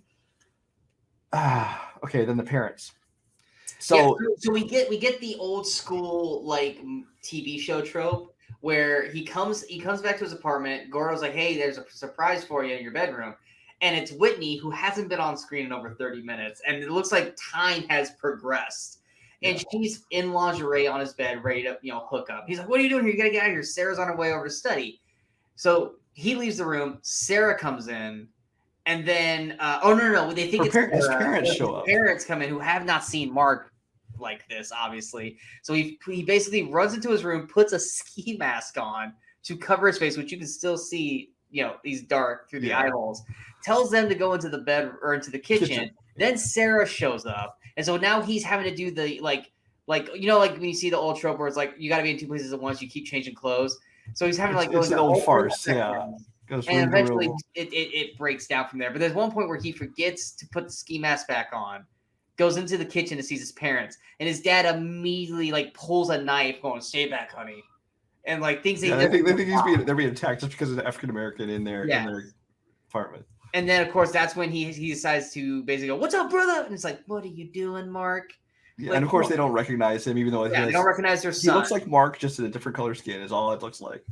then the parents. So we get the old school like TV show trope where he comes back to his apartment. Gordo's like, hey, there's a surprise for you in your bedroom. And it's Whitney, who hasn't been on screen in over 30 minutes. And it looks like time has progressed. And she's in lingerie on his bed, ready to, hook up. He's like, what are you doing here? You got to get out of here. Sarah's on her way over to study. So he leaves the room. Sarah comes in. And then, no. They think his parents show up. Parents come in who have not seen Mark like this, obviously. So he basically runs into his room, puts a ski mask on to cover his face, which you can still see, he's dark through the eye holes. Tells them to go into the bed or into the kitchen. Then Sarah shows up. And so now he's having to do the like when you see the old trope where it's like you got to be in two places at once, you keep changing clothes. So he's having to go it's an old farce, and eventually it breaks down from there. But there's one point where he forgets to put the ski mask back on, goes into the kitchen and sees his parents, and his dad immediately pulls a knife, going, "Stay back, honey," and thinks they think they're being attacked just because of the African American in their apartment. And then, of course, that's when he decides to basically go, "What's up, brother?" And it's like, "What are you doing, Mark?" Yeah, and of course they don't recognize him, even though they don't recognize their son. He looks like Mark, just in a different color skin, is all it looks like.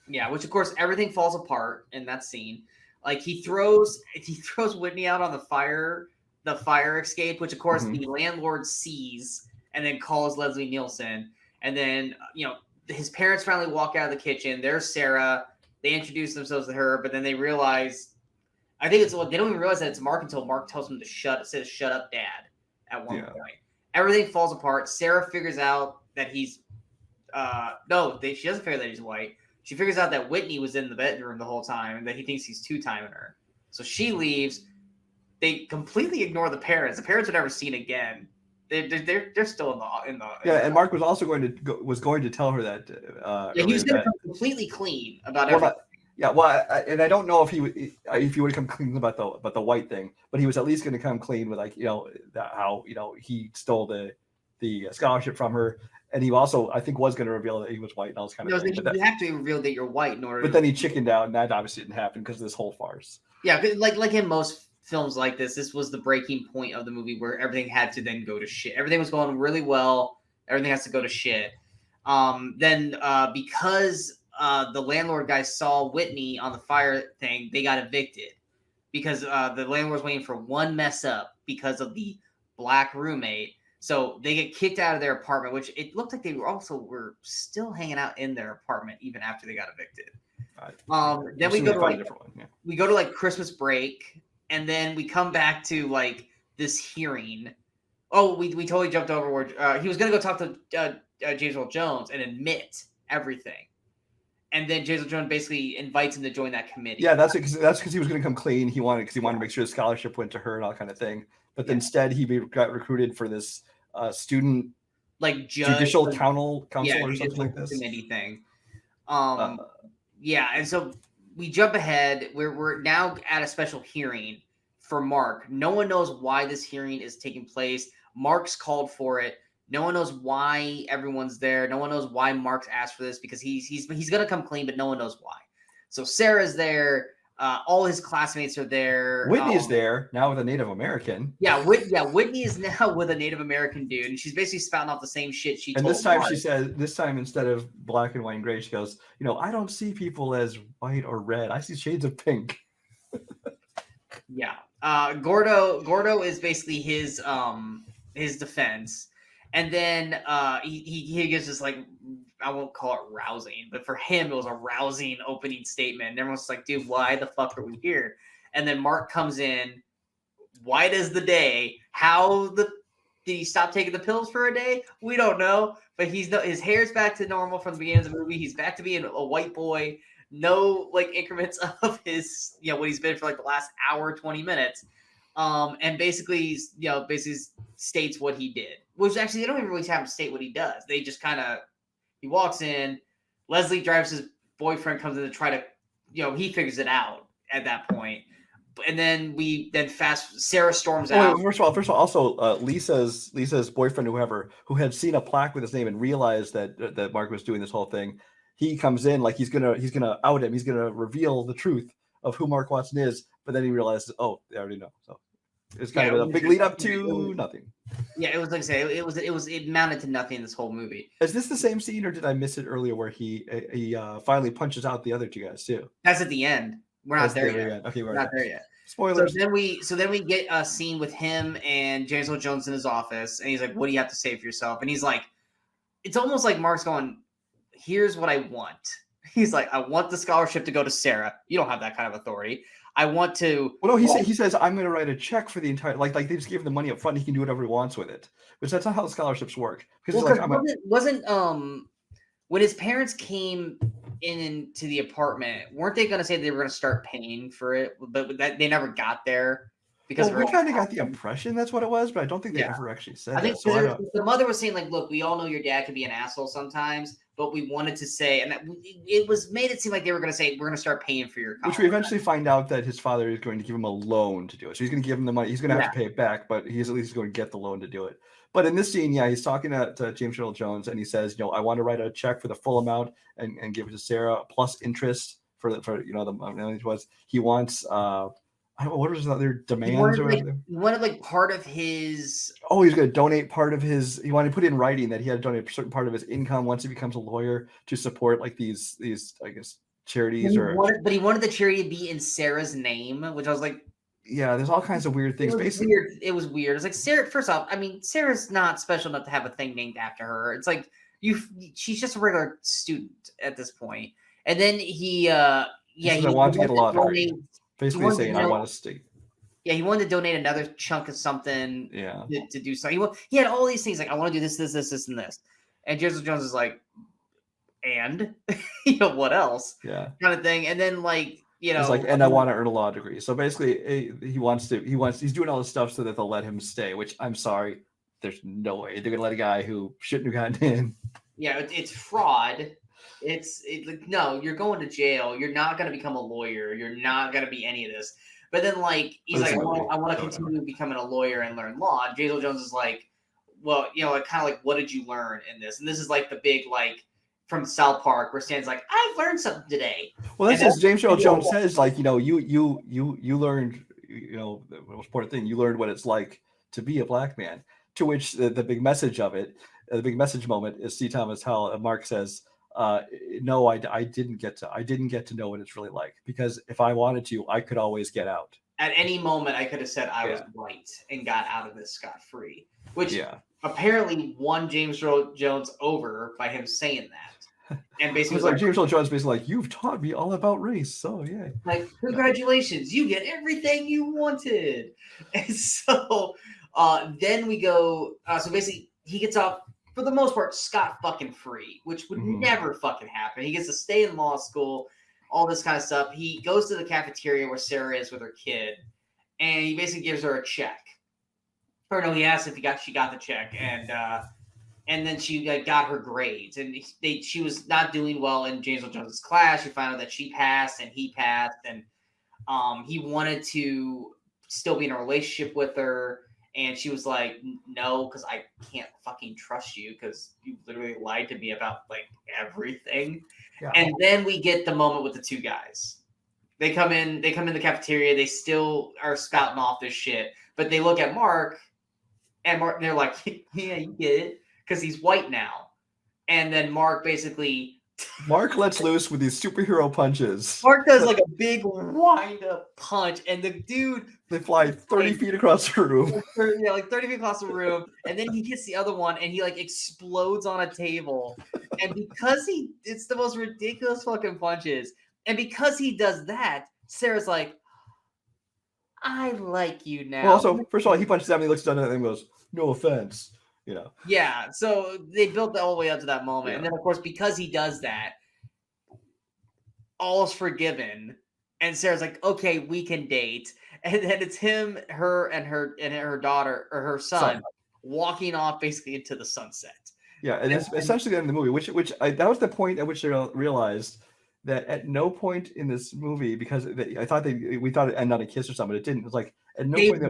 Yeah, which of course everything falls apart in that scene. Like he throws Whitney out on the fire escape, which of course the landlord sees and then calls Leslie Nielsen. And then his parents finally walk out of the kitchen. There's Sarah. They introduce themselves to her, but then they realize. I think they don't even realize that it's Mark until Mark tells them to shut up, Dad, at one point. Everything falls apart. Sarah figures out that he's she doesn't figure that he's white. She figures out that Whitney was in the bedroom the whole time and that he thinks he's two-timing her. So she leaves. They completely ignore the parents. The parents are never seen again. They're still in the and Mark was also going to tell her that. He was going to come completely clean about everything. And I don't know if he would come clean about the white thing, but he was at least going to come clean with how he stole the scholarship from her, And he also, I think, was going to reveal that he was white and all this kind of thing. You have to reveal that you're white in order. But then he chickened out, and that obviously didn't happen because of this whole farce. Yeah, like in most films like this was the breaking point of the movie where everything had to then go to shit. Everything was going really well. Everything has to go to shit. Then because the landlord guy saw Whitney on the fire thing, they got evicted because the landlord was waiting for one mess up because of the black roommate. So they get kicked out of their apartment, which it looked like they were still hanging out in their apartment even after they got evicted. Then we go to like we go to like Christmas break, and then we come back to like this hearing. Oh, we totally jumped over where he was gonna go talk to James Earl Jones and admit everything, and then James Earl Jones basically invites him to join that committee. Yeah, that's because he was gonna come clean. He wanted to make sure the scholarship went to her and all kind of thing. But instead, he got recruited for this student like judicial council or something like this committee thing. Yeah, and so we jump ahead. We're now at a special hearing for Mark. No one knows why this hearing is taking place. Mark's called for it. No one knows why everyone's there. No one knows why Mark's asked for this because he's gonna come clean, but no one knows why. So Sarah's there. All his classmates are there. Whitney is there now with a Native American. Yeah, Whitney is now with a Native American dude, and she's basically spouting off the same shit she told. And this time Mark. she says, instead of black and white and gray, she goes, I don't see people as white or red. I see shades of pink. Yeah. Gordo is basically his defense, and then he gives this like, I won't call it rousing, but for him it was a rousing opening statement. And everyone's like, dude, why the fuck are we here? And then Mark comes in, white as the day. Did he stop taking the pills for a day? We don't know, but his hair's back to normal from the beginning of the movie. He's back to being a white boy. No like increments of his, what he's been for like the last hour, 20 minutes. And basically states what he did, which actually they don't even really have him state what he does. They just he walks in, Leslie drives his boyfriend, comes in to try to, he figures it out at that point. And then Sarah storms out. First of all, also Lisa's boyfriend, who had seen a plaque with his name and realized that Mark was doing this whole thing, he comes in like he's gonna out him. He's gonna reveal the truth of who Mark Watson is, but then he realizes, they already know. So it's kind of a big lead up to nothing. Yeah, it was like I say, it mounted to nothing this whole movie. Is this the same scene, or did I miss it earlier where he finally punches out the other two guys too? That's at the end. We're not there yet. Okay, we're not there yet. Spoilers. So then we get a scene with him and James Earl Jones in his office, and he's like, "What do you have to say for yourself?" And he's like, it's almost like Mark's going, "Here's what I want." He's like, "I want the scholarship to go to Sarah. You don't have that kind of authority. I want to." Well, no, he says, "I'm going to write a check for the entire." Like they just gave him the money up front. He can do whatever he wants with it. Which that's not how the scholarships work. Because wasn't when his parents came into the apartment, weren't they going to say they were going to start paying for it? But they never got there because we kind of got the impression that's what it was, but I don't think they ever actually said. I think the mother was saying like, "Look, we all know your dad can be an asshole sometimes." But we wanted to say, and it was made it seem like they were going to say, "We're going to start paying for your college." Which we eventually find out that his father is going to give him a loan to do it. So he's going to give him the money. He's going to have to pay it back, but he's at least going to get the loan to do it. But in this scene, he's talking to James Earl Jones, and he says, "I want to write a check for the full amount and give it to Sarah plus interest for the money it was." He wants what was his other demands? He wanted like part of his. Oh, he's going to donate part of his. He wanted to put in writing that he had to donate a certain part of his income once he becomes a lawyer to support like these I guess charities But he wanted the charity to be in Sarah's name, which I was like. Yeah, there's all kinds of weird things. It was weird. It's like Sarah. First off, I mean, Sarah's not special enough to have a thing named after her. It's like she's just a regular student at this point. And then he I want to get a lot of basically saying I want to stay. Yeah, he wanted to donate another chunk of something. Yeah, to do something. He had all these things like I want to do this, and this. And James Jones is like, and what else? Yeah, kind of thing. And then like. It's like, and I want to earn a law degree. So basically, he's doing all this stuff so that they'll let him stay. Which I'm sorry, there's no way they're gonna let a guy who shouldn't have gotten in. Yeah, it's fraud. It's like no, you're going to jail. You're not gonna become a lawyer. You're not gonna be any of this. But then like he's like, I want to continue becoming a lawyer and learn law. And James Earl Jones is like, well, like kind of like, what did you learn in this? And this is like the big like from South Park where Stan's like, I've learned something today. Well, that's And as James Earl Jones says, like, you learned, the most important thing, you learned what it's like to be a black man. To which the big message of it, the big message moment is C. Thomas Howell. Mark says, no, I didn't get to know what it's really like, because if I wanted to, I could always get out. At any moment, I could have said I was white and got out of this scot-free, which apparently won James Earl Jones over by him saying that. And basically, it was like James Earl Jones basically like, you've taught me all about race, so yeah. Like, congratulations, you get everything you wanted. And so then we go. So basically, he gets off for the most part scot fucking free, which would never fucking happen. He gets to stay in law school. All this kind of stuff. He goes to the cafeteria where Sarah is with her kid, and he basically gives her a check. Or no, he asks if she got the check, and then she got her grades, and she was not doing well in James Earl Jones's class. She found out that she passed and he passed, and he wanted to still be in a relationship with her, and she was like, no, because I can't fucking trust you because you literally lied to me about like everything. Yeah. And then we get the moment with the two guys. They come in the cafeteria. They still are spouting off this shit, but they look at Mark, and they're like, yeah, you get it, because he's white now. And then Mark lets loose with these superhero punches. Mark does like a big wind-up punch, and the dude... They fly 30 feet across the room. Yeah, like 30 feet across the room. And then he hits the other one, and he like explodes on a table. And because it's the most ridiculous fucking punches. And because he does that, Sarah's like, I like you now. Well, also, first of all, he punches them, and he looks down at him and goes, no offense. Yeah, so they built all the way up to that moment. Yeah. And then, of course, because he does that, all is forgiven. And Sarah's like, okay, we can date. And then it's him, her, and her daughter, or her son, walking off basically into the sunset. Yeah, and it's essentially the end of the movie, which that was the point at which they realized that at no point in this movie, because we thought it ended on a kiss or something, but it didn't. It was like at no point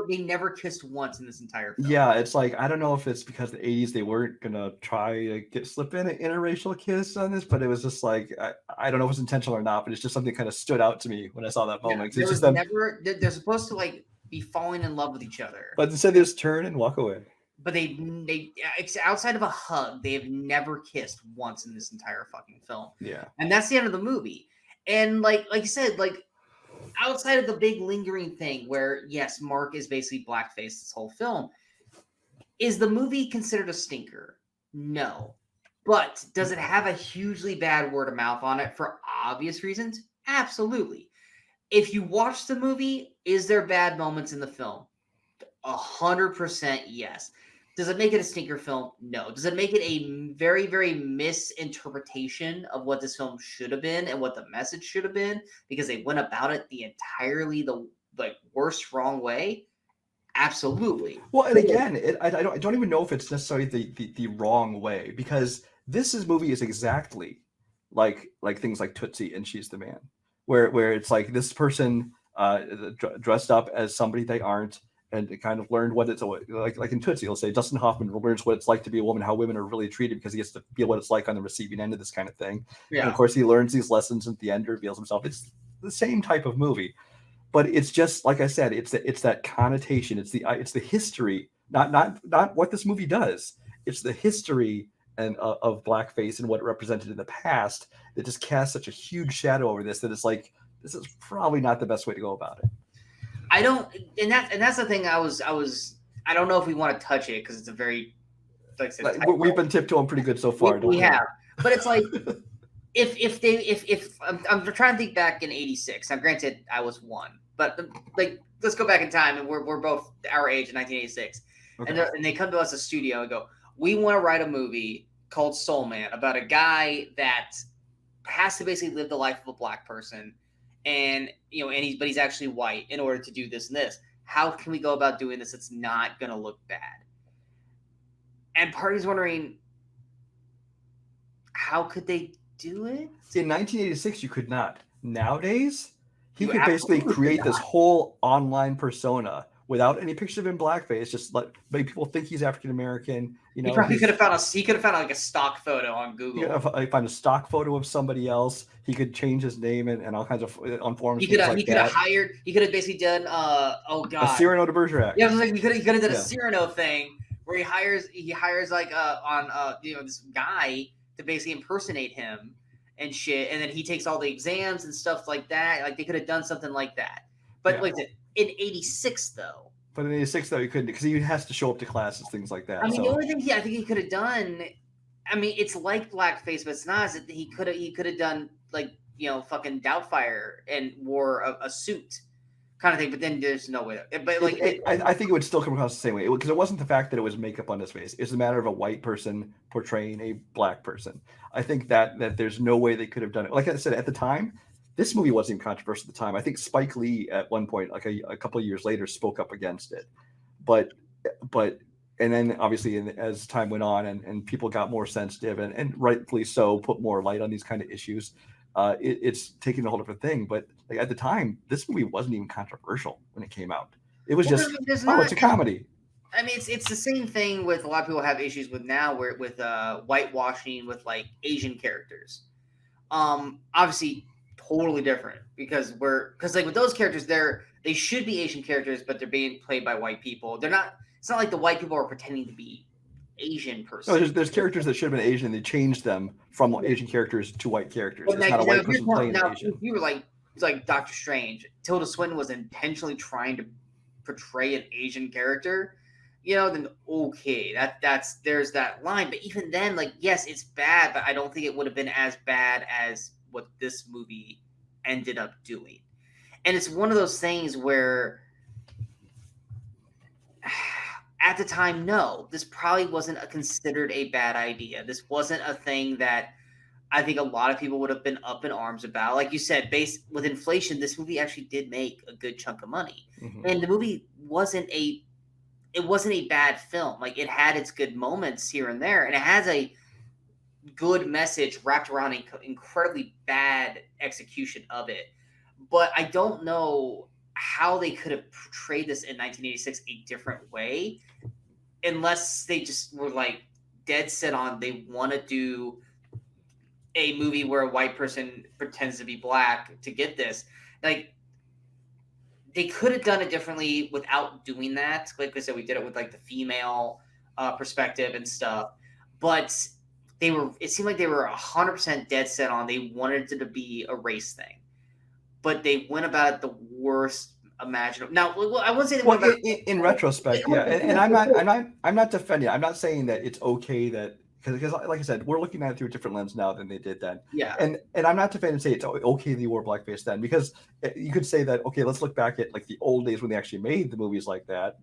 they never kissed once in this entire film. Yeah, it's like, I don't know if it's because the 80s they weren't gonna try to slip in an interracial kiss on this, but it was just like, I don't know if it's intentional or not, but it's just something kind of stood out to me when I saw that moment. Yeah, they're supposed to like be falling in love with each other, but instead they just turn and walk away. But they outside of a hug, they have never kissed once in this entire fucking film. Yeah. And that's the end of the movie. And like you said, like outside of the big lingering thing where, yes, Mark is basically blackface this whole film, is the movie considered a stinker? No. But does it have a hugely bad word of mouth on it for obvious reasons? Absolutely. If you watch the movie, is there bad moments in the film? 100% yes. Does it make it a stinker film? No. Does it make it a very, very misinterpretation of what this film should have been and what the message should have been because they went about it the worst wrong way? Absolutely. Well, and again, I don't even know if it's necessarily the wrong way, because this movie is exactly like things like Tootsie and She's the Man, where it's like this person dressed up as somebody they aren't, and kind of learned what it's like in Tootsie. He'll say Dustin Hoffman learns what it's like to be a woman, how women are really treated, because he gets to feel what it's like on the receiving end of this kind of thing. Yeah. And of course, he learns these lessons at the end, reveals himself. It's the same type of movie, but it's just like I said, it's that connotation. It's the history, not what this movie does. It's the history of blackface and what it represented in the past that just casts such a huge shadow over this that it's like, this is probably not the best way to go about it. I don't, and that's the thing. I don't know if we want to touch it because it's a very, like I said, we've been tiptoeing pretty good so far. We have, but it's like if I'm trying to think back in '86. Now, granted, I was 1, but like let's go back in time, and we're both our age in 1986, okay. And they come to us a studio and go, we want to write a movie called Soul Man about a guy that has to basically live the life of a black person. And but he's actually white in order to do this and this. How can we go about doing this? It's not going to look bad. And part of me's wondering, how could they do it? See, in 1986, you could not. Nowadays, he could basically create this whole online persona without any pictures of him blackface, just make people think he's African American. You know, he probably could have found like a stock photo on Google. If I find a stock photo of somebody else, he could change his name and all kinds of on forums. He could have basically done a Cyrano de Bergerac. Yeah, he could have done a Cyrano thing where he hires like this guy to basically impersonate him and shit, and then he takes all the exams and stuff like that. Like they could have done something like that. But like in '86 though. But in '86 though, he couldn't because he has to show up to classes, things like that. I mean, the only thing I think he could have done. I mean, it's like blackface, but it's not. Is that he could have done like fucking Doubtfire and wore a suit kind of thing. But then there's no way. But like, I think it would still come across the same way because it wasn't the fact that it was makeup on his face. It's a matter of a white person portraying a black person. I think that there's no way they could have done it. Like I said, at the time, this movie wasn't even controversial at the time. I think Spike Lee at one point, like a couple of years later, spoke up against it. But and then obviously as time went on and people got more sensitive and rightfully so, put more light on these kind of issues, it's taking a whole different thing. But like at the time, this movie wasn't even controversial when it came out. It was it's a comedy. I mean, it's the same thing with a lot of people have issues with now, with whitewashing with like Asian characters. Obviously, totally different because like with those characters, they should be Asian characters, but they're being played by white people. They're not. It's not like the white people are pretending to be Asian person. No, there's characters that should have been Asian, and they changed them from Asian characters to white characters. It's not a white person playing Asian. You were like Doctor Strange. Tilda Swinton was intentionally trying to portray an Asian character. Then okay, there's that line. But even then, like, yes, it's bad, but I don't think it would have been as bad as what this movie ended up doing. And it's one of those things where at the time, no, this probably wasn't considered a bad idea. This wasn't a thing that I think a lot of people would have been up in arms about. Like you said, based with inflation, this movie actually did make a good chunk of money. Mm-hmm. And the movie wasn't a bad film. Like it had its good moments here and there, and it has a good message wrapped around an incredibly bad execution of it. But I don't know how they could have portrayed this in 1986 a different way, unless they just were like dead set on they want to do a movie where a white person pretends to be black to get this. Like they could have done it differently without doing that. Like I said, we did it with like the female perspective and stuff, but it seemed like they were 100% dead set on they wanted it to be a race thing. But they went about it the worst imaginable. Now, I wouldn't say they went about it in retrospect, yeah. And I'm not defending it. I'm not saying that it's okay that because like I said, we're looking at it through a different lens now than they did then. Yeah. And I'm not defending and say it's okay they wore blackface then because you could say that okay, let's look back at like the old days when they actually made the movies like that,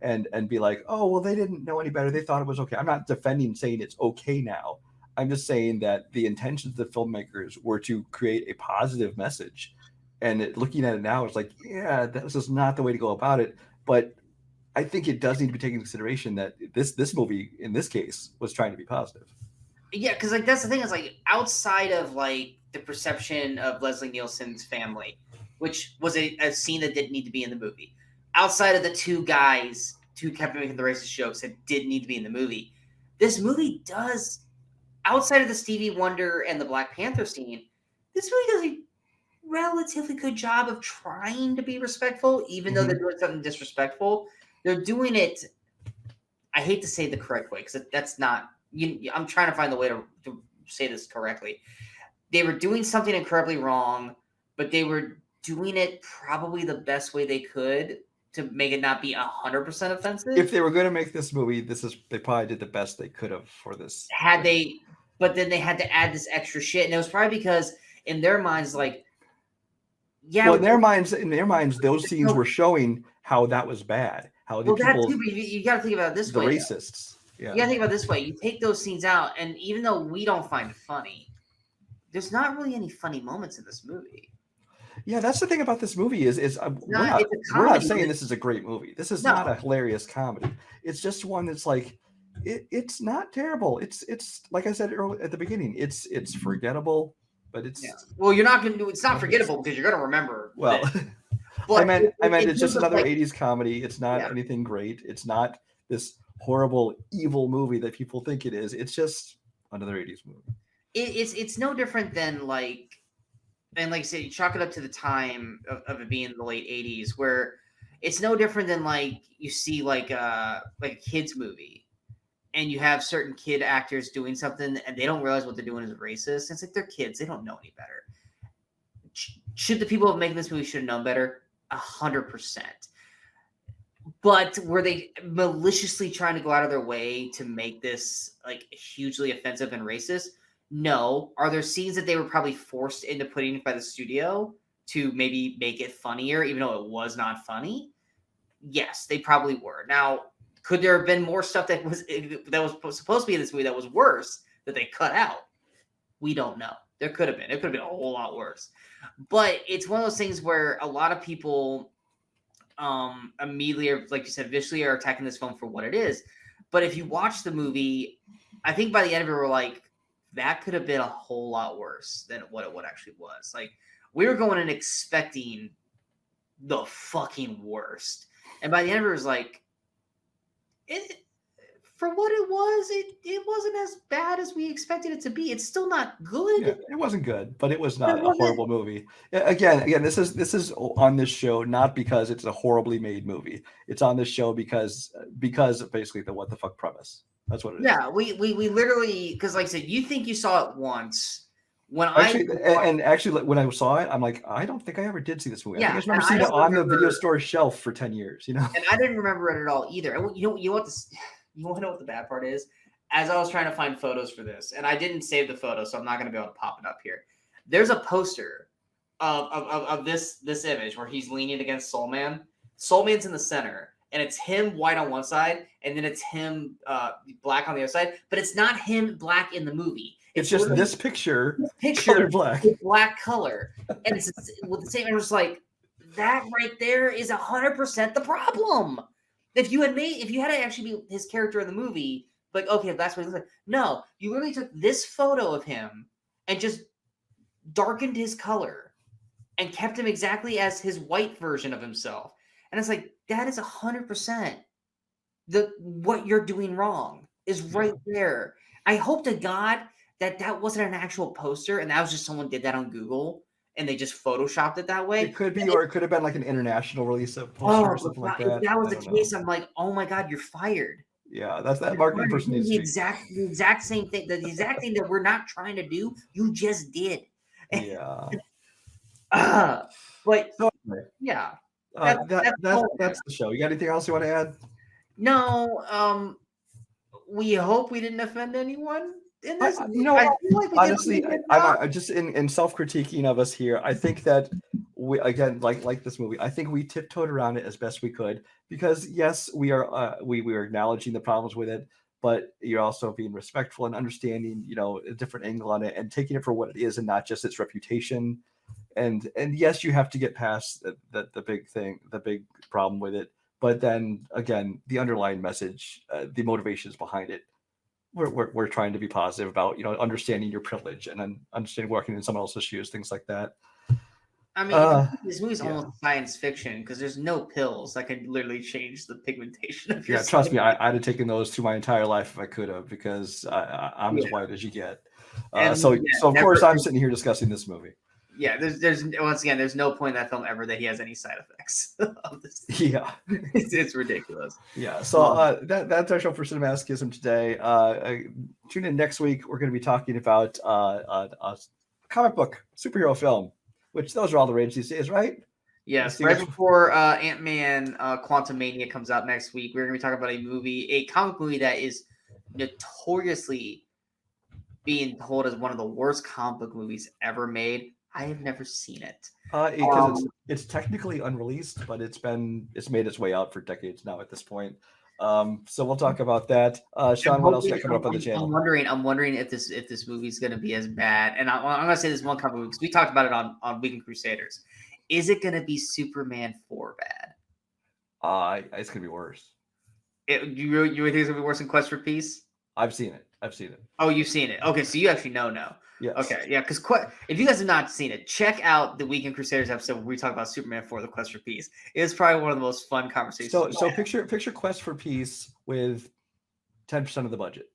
and be like, oh well, they didn't know any better. They thought it was okay. I'm not defending saying it's okay now. I'm just saying that the intentions of the filmmakers were to create a positive message. And looking at it now, it's like, yeah, this is not the way to go about it. But I think it does need to be taken into consideration that this movie, in this case, was trying to be positive. Yeah, because like that's the thing is like outside of like the perception of Leslie Nielsen's family, which was a scene that didn't need to be in the movie. Outside of the two guys who kept making the racist jokes that didn't need to be in the movie, this movie does. Outside of the Stevie Wonder and the Black Panther scene, this movie does a relatively good job of trying to be respectful, even though they're doing something disrespectful. They're doing it, I hate to say the correct way, because that's not, I'm trying to find the way to say this correctly. They were doing something incredibly wrong, but they were doing it probably the best way they could to make it not be 100% offensive. If they were going to make this movie, they probably did the best they could have for this. But then they had to add this extra shit, and it was probably because in their minds, like, yeah. Well, in their minds, those scenes were showing how that was bad. How the people, that too, but you got to think about it this way. The racists. Yeah. You got to think about it this way. You take those scenes out, and even though we don't find it funny, there's not really any funny moments in this movie. Yeah, that's the thing about this movie is we're not saying this is a great movie. This is not a hilarious comedy. It's just one that's like it's not terrible. It's like I said earlier at the beginning. It's forgettable, but it's well, you're not going to do. It's not forgettable because you're going to remember. Well, I But meant in it's just terms of, another like, 80s comedy. It's not yeah, anything great. It's not this horrible evil movie that people think it is. It's just another 80s movie. it's no different than like, and like I said, you chalk it up to the time of it being the late '80s, where it's no different than like you see like a kids movie, and you have certain kid actors doing something and they don't realize what they're doing is racist. It's like they're kids; they don't know any better. Should the people making this movie should have known better? 100%. But were they maliciously trying to go out of their way to make this like hugely offensive and racist? No. Are there scenes that they were probably forced into putting by the studio to maybe make it funnier, even though it was not funny? Yes, they probably were. Now, could there have been more stuff that was supposed to be in this movie that was worse that they cut out? We don't know. There could have been. It could have been a whole lot worse. But it's one of those things where a lot of people immediately, are, like you said, viciously are attacking this film for what it is. But if you watch the movie, I think by the end of it, we're like, that could have been a whole lot worse than what it actually was. Like, we were going and expecting the fucking worst. And by the end of it, it was like, for what it was, it wasn't as bad as we expected it to be. It's still not good. Yeah, it wasn't good, but it was not a horrible movie. Again, this is on this show not because it's a horribly made movie. It's on this show because of basically the what the fuck premise. That's what it is. Yeah, we literally, because like I said, you think you saw it once. When Actually, when I saw it, I'm like, I don't think I ever did see this movie. Yeah, I think I remember seeing it on the video store shelf for 10 years, you know? And I didn't remember it at all either. And you know what you want to know what the bad part is? As I was trying to find photos for this, and I didn't save the photo, so I'm not going to be able to pop it up here. There's a poster of this image where he's leaning against Soul Man. Soul Man's in the center, and it's him white on one side, and then it's him black on the other side. But it's not him black in the movie. It's just this picture black. With black color, and it's with the same. I was like, that right there is 100% the problem. If you had to actually be his character in the movie, like, okay, that's what he looks like. No, you literally took this photo of him and just darkened his color and kept him exactly as his white version of himself. And it's like, that is 100% what you're doing wrong is right there. I hope to God that wasn't an actual poster and that was just someone did that on Google and they just photoshopped it that way. It could be, or it could have been like an international release of poster or something like that. If that was the case, I'm like, oh my God, you're fired. Yeah, that's that marketing person needs the exact same thing. The exact thing that we're not trying to do, you just did. Yeah. But so, yeah. That's the show. You got anything else you want to add? No. We hope we didn't offend anyone. Honestly, I'm just in self-critiquing of us here. I think that we, again, like this movie, I think we tiptoed around it as best we could because yes, we are acknowledging the problems with it, but you're also being respectful and understanding, a different angle on it and taking it for what it is and not just its reputation. And yes, you have to get past the big thing, the big problem with it. But then again, the underlying message, the motivations behind it. We're trying to be positive about, understanding your privilege and understanding working in someone else's shoes, things like that. I mean, this movie's almost science fiction because there's no pills that can literally change the pigmentation of your skin. Trust me, I'd have taken those through my entire life if I could have because I'm as white as you get. So of course I'm sitting here discussing this movie. Yeah, there's once again, there's no point in that film ever that he has any side effects of this. Yeah, it's ridiculous. Yeah, so that's our show for Cinemasochism today. Tune in next week. We're going to be talking about a comic book superhero film, which those are all the rage these days, right? Yes, right before Ant-Man Quantumania comes out next week, we're going to be talking about a comic movie that is notoriously being told as one of the worst comic book movies ever made. I have never seen it. Because it's technically unreleased, but it's made its way out for decades now at this point. So we'll talk about that. Sean, what else you got coming up on the channel? I'm wondering if this movie's going to be as bad. And I'm going to say this one comic book because we talked about it on Weekend Crusaders. Is it going to be Superman 4 bad? It's going to be worse. You really think it's going to be worse than Quest for Peace? I've seen it. Oh, you've seen it. Okay, so you actually know. Yes. Okay, yeah, because if you guys have not seen it, check out the Weekend Crusaders episode where we talk about Superman 4: The Quest for Peace. It is probably one of the most fun conversations. So picture Quest for Peace with 10% of the budget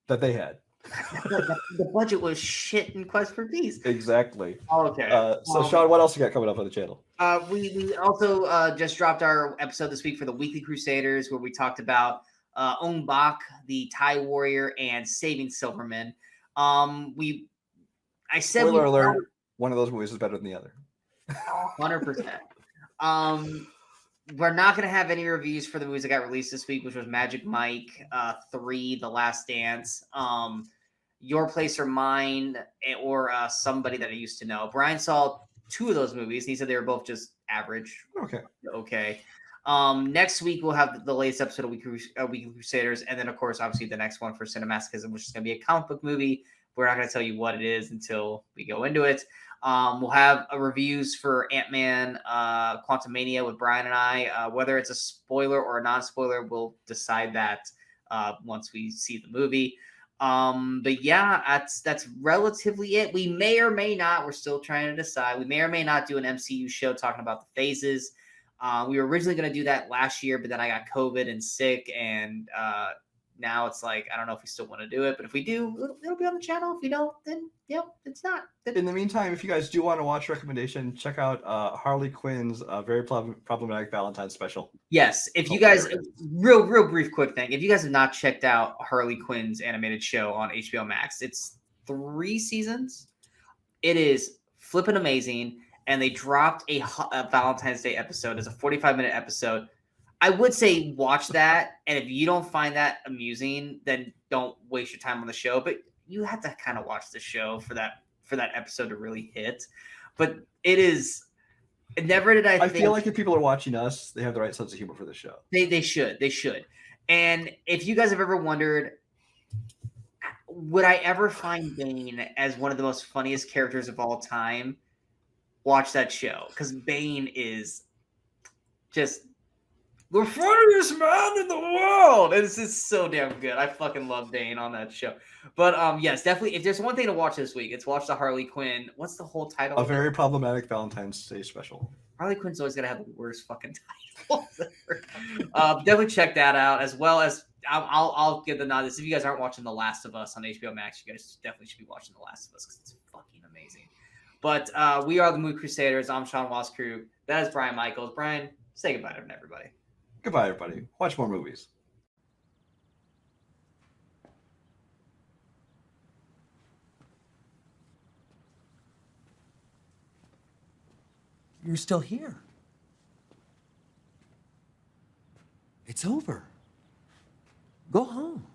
that they had. The budget was shit in Quest for Peace. Exactly. Okay. So Sean, what else you got coming up on the channel? We also just dropped our episode this week for the Weekly Crusaders, where we talked about Ong Bak, the Thai warrior, and Saving Silverman. I said Spoiler alert, one of those movies is better than the other. 100%. We're not going to have any reviews for the movies that got released this week, which was Magic Mike 3, The Last Dance, Your Place or Mine, or Somebody That I Used to Know. Brian saw 2 of those movies. He said they were both just average. Okay. Next week, we'll have the latest episode of Weekly Crusaders, and then, of course, obviously the next one for CineMasochism, which is going to be a comic book movie. We're not going to tell you what it is until we go into it. We'll have reviews for Ant-Man Quantumania with Brian and I. Whether it's a spoiler or a non-spoiler, we'll decide that once we see the movie. But yeah, that's relatively it. We may or may not, we're still trying to decide, we may or may not do an MCU show talking about the phases. We were originally going to do that last year, but then I got COVID and sick, and now it's like, I don't know if we still want to do it, but if we do, it'll be on the channel. If we don't, then yep, it's not. In the meantime, if you guys do want to watch recommendation, check out Harley Quinn's very problematic Valentine's special. Yes, if you guys, real brief quick thing, if you guys have not checked out Harley Quinn's animated show on HBO Max, it's 3 seasons. It is flippin' amazing, and they dropped a Valentine's Day episode as a 45-minute episode. I would say watch that, and if you don't find that amusing, then don't waste your time on the show. But you have to kind of watch the show for that episode to really hit. But it is. Never did I feel like if people are watching us, they have the right sense of humor for the show. They should. And if you guys have ever wondered, would I ever find Bane as one of the most funniest characters of all time? Watch that show, because Bane is just the funniest man in the world. It's just so damn good. I fucking love Bane on that show. But yes, definitely. If there's one thing to watch this week, it's watch the Harley Quinn. What's the whole title? A very problematic Valentine's Day special. Harley Quinn's always gonna have the worst fucking title. Definitely check that out, as well as I'll give the nod. If you guys aren't watching The Last of Us on HBO Max, you guys definitely should be watching The Last of Us, because it's fucking amazing. But we are the Movie Crusaders. I'm Sean Waskrew. That is Brian Michaels. Brian, say goodbye to everybody. Goodbye, everybody. Watch more movies. You're still here. It's over. Go home.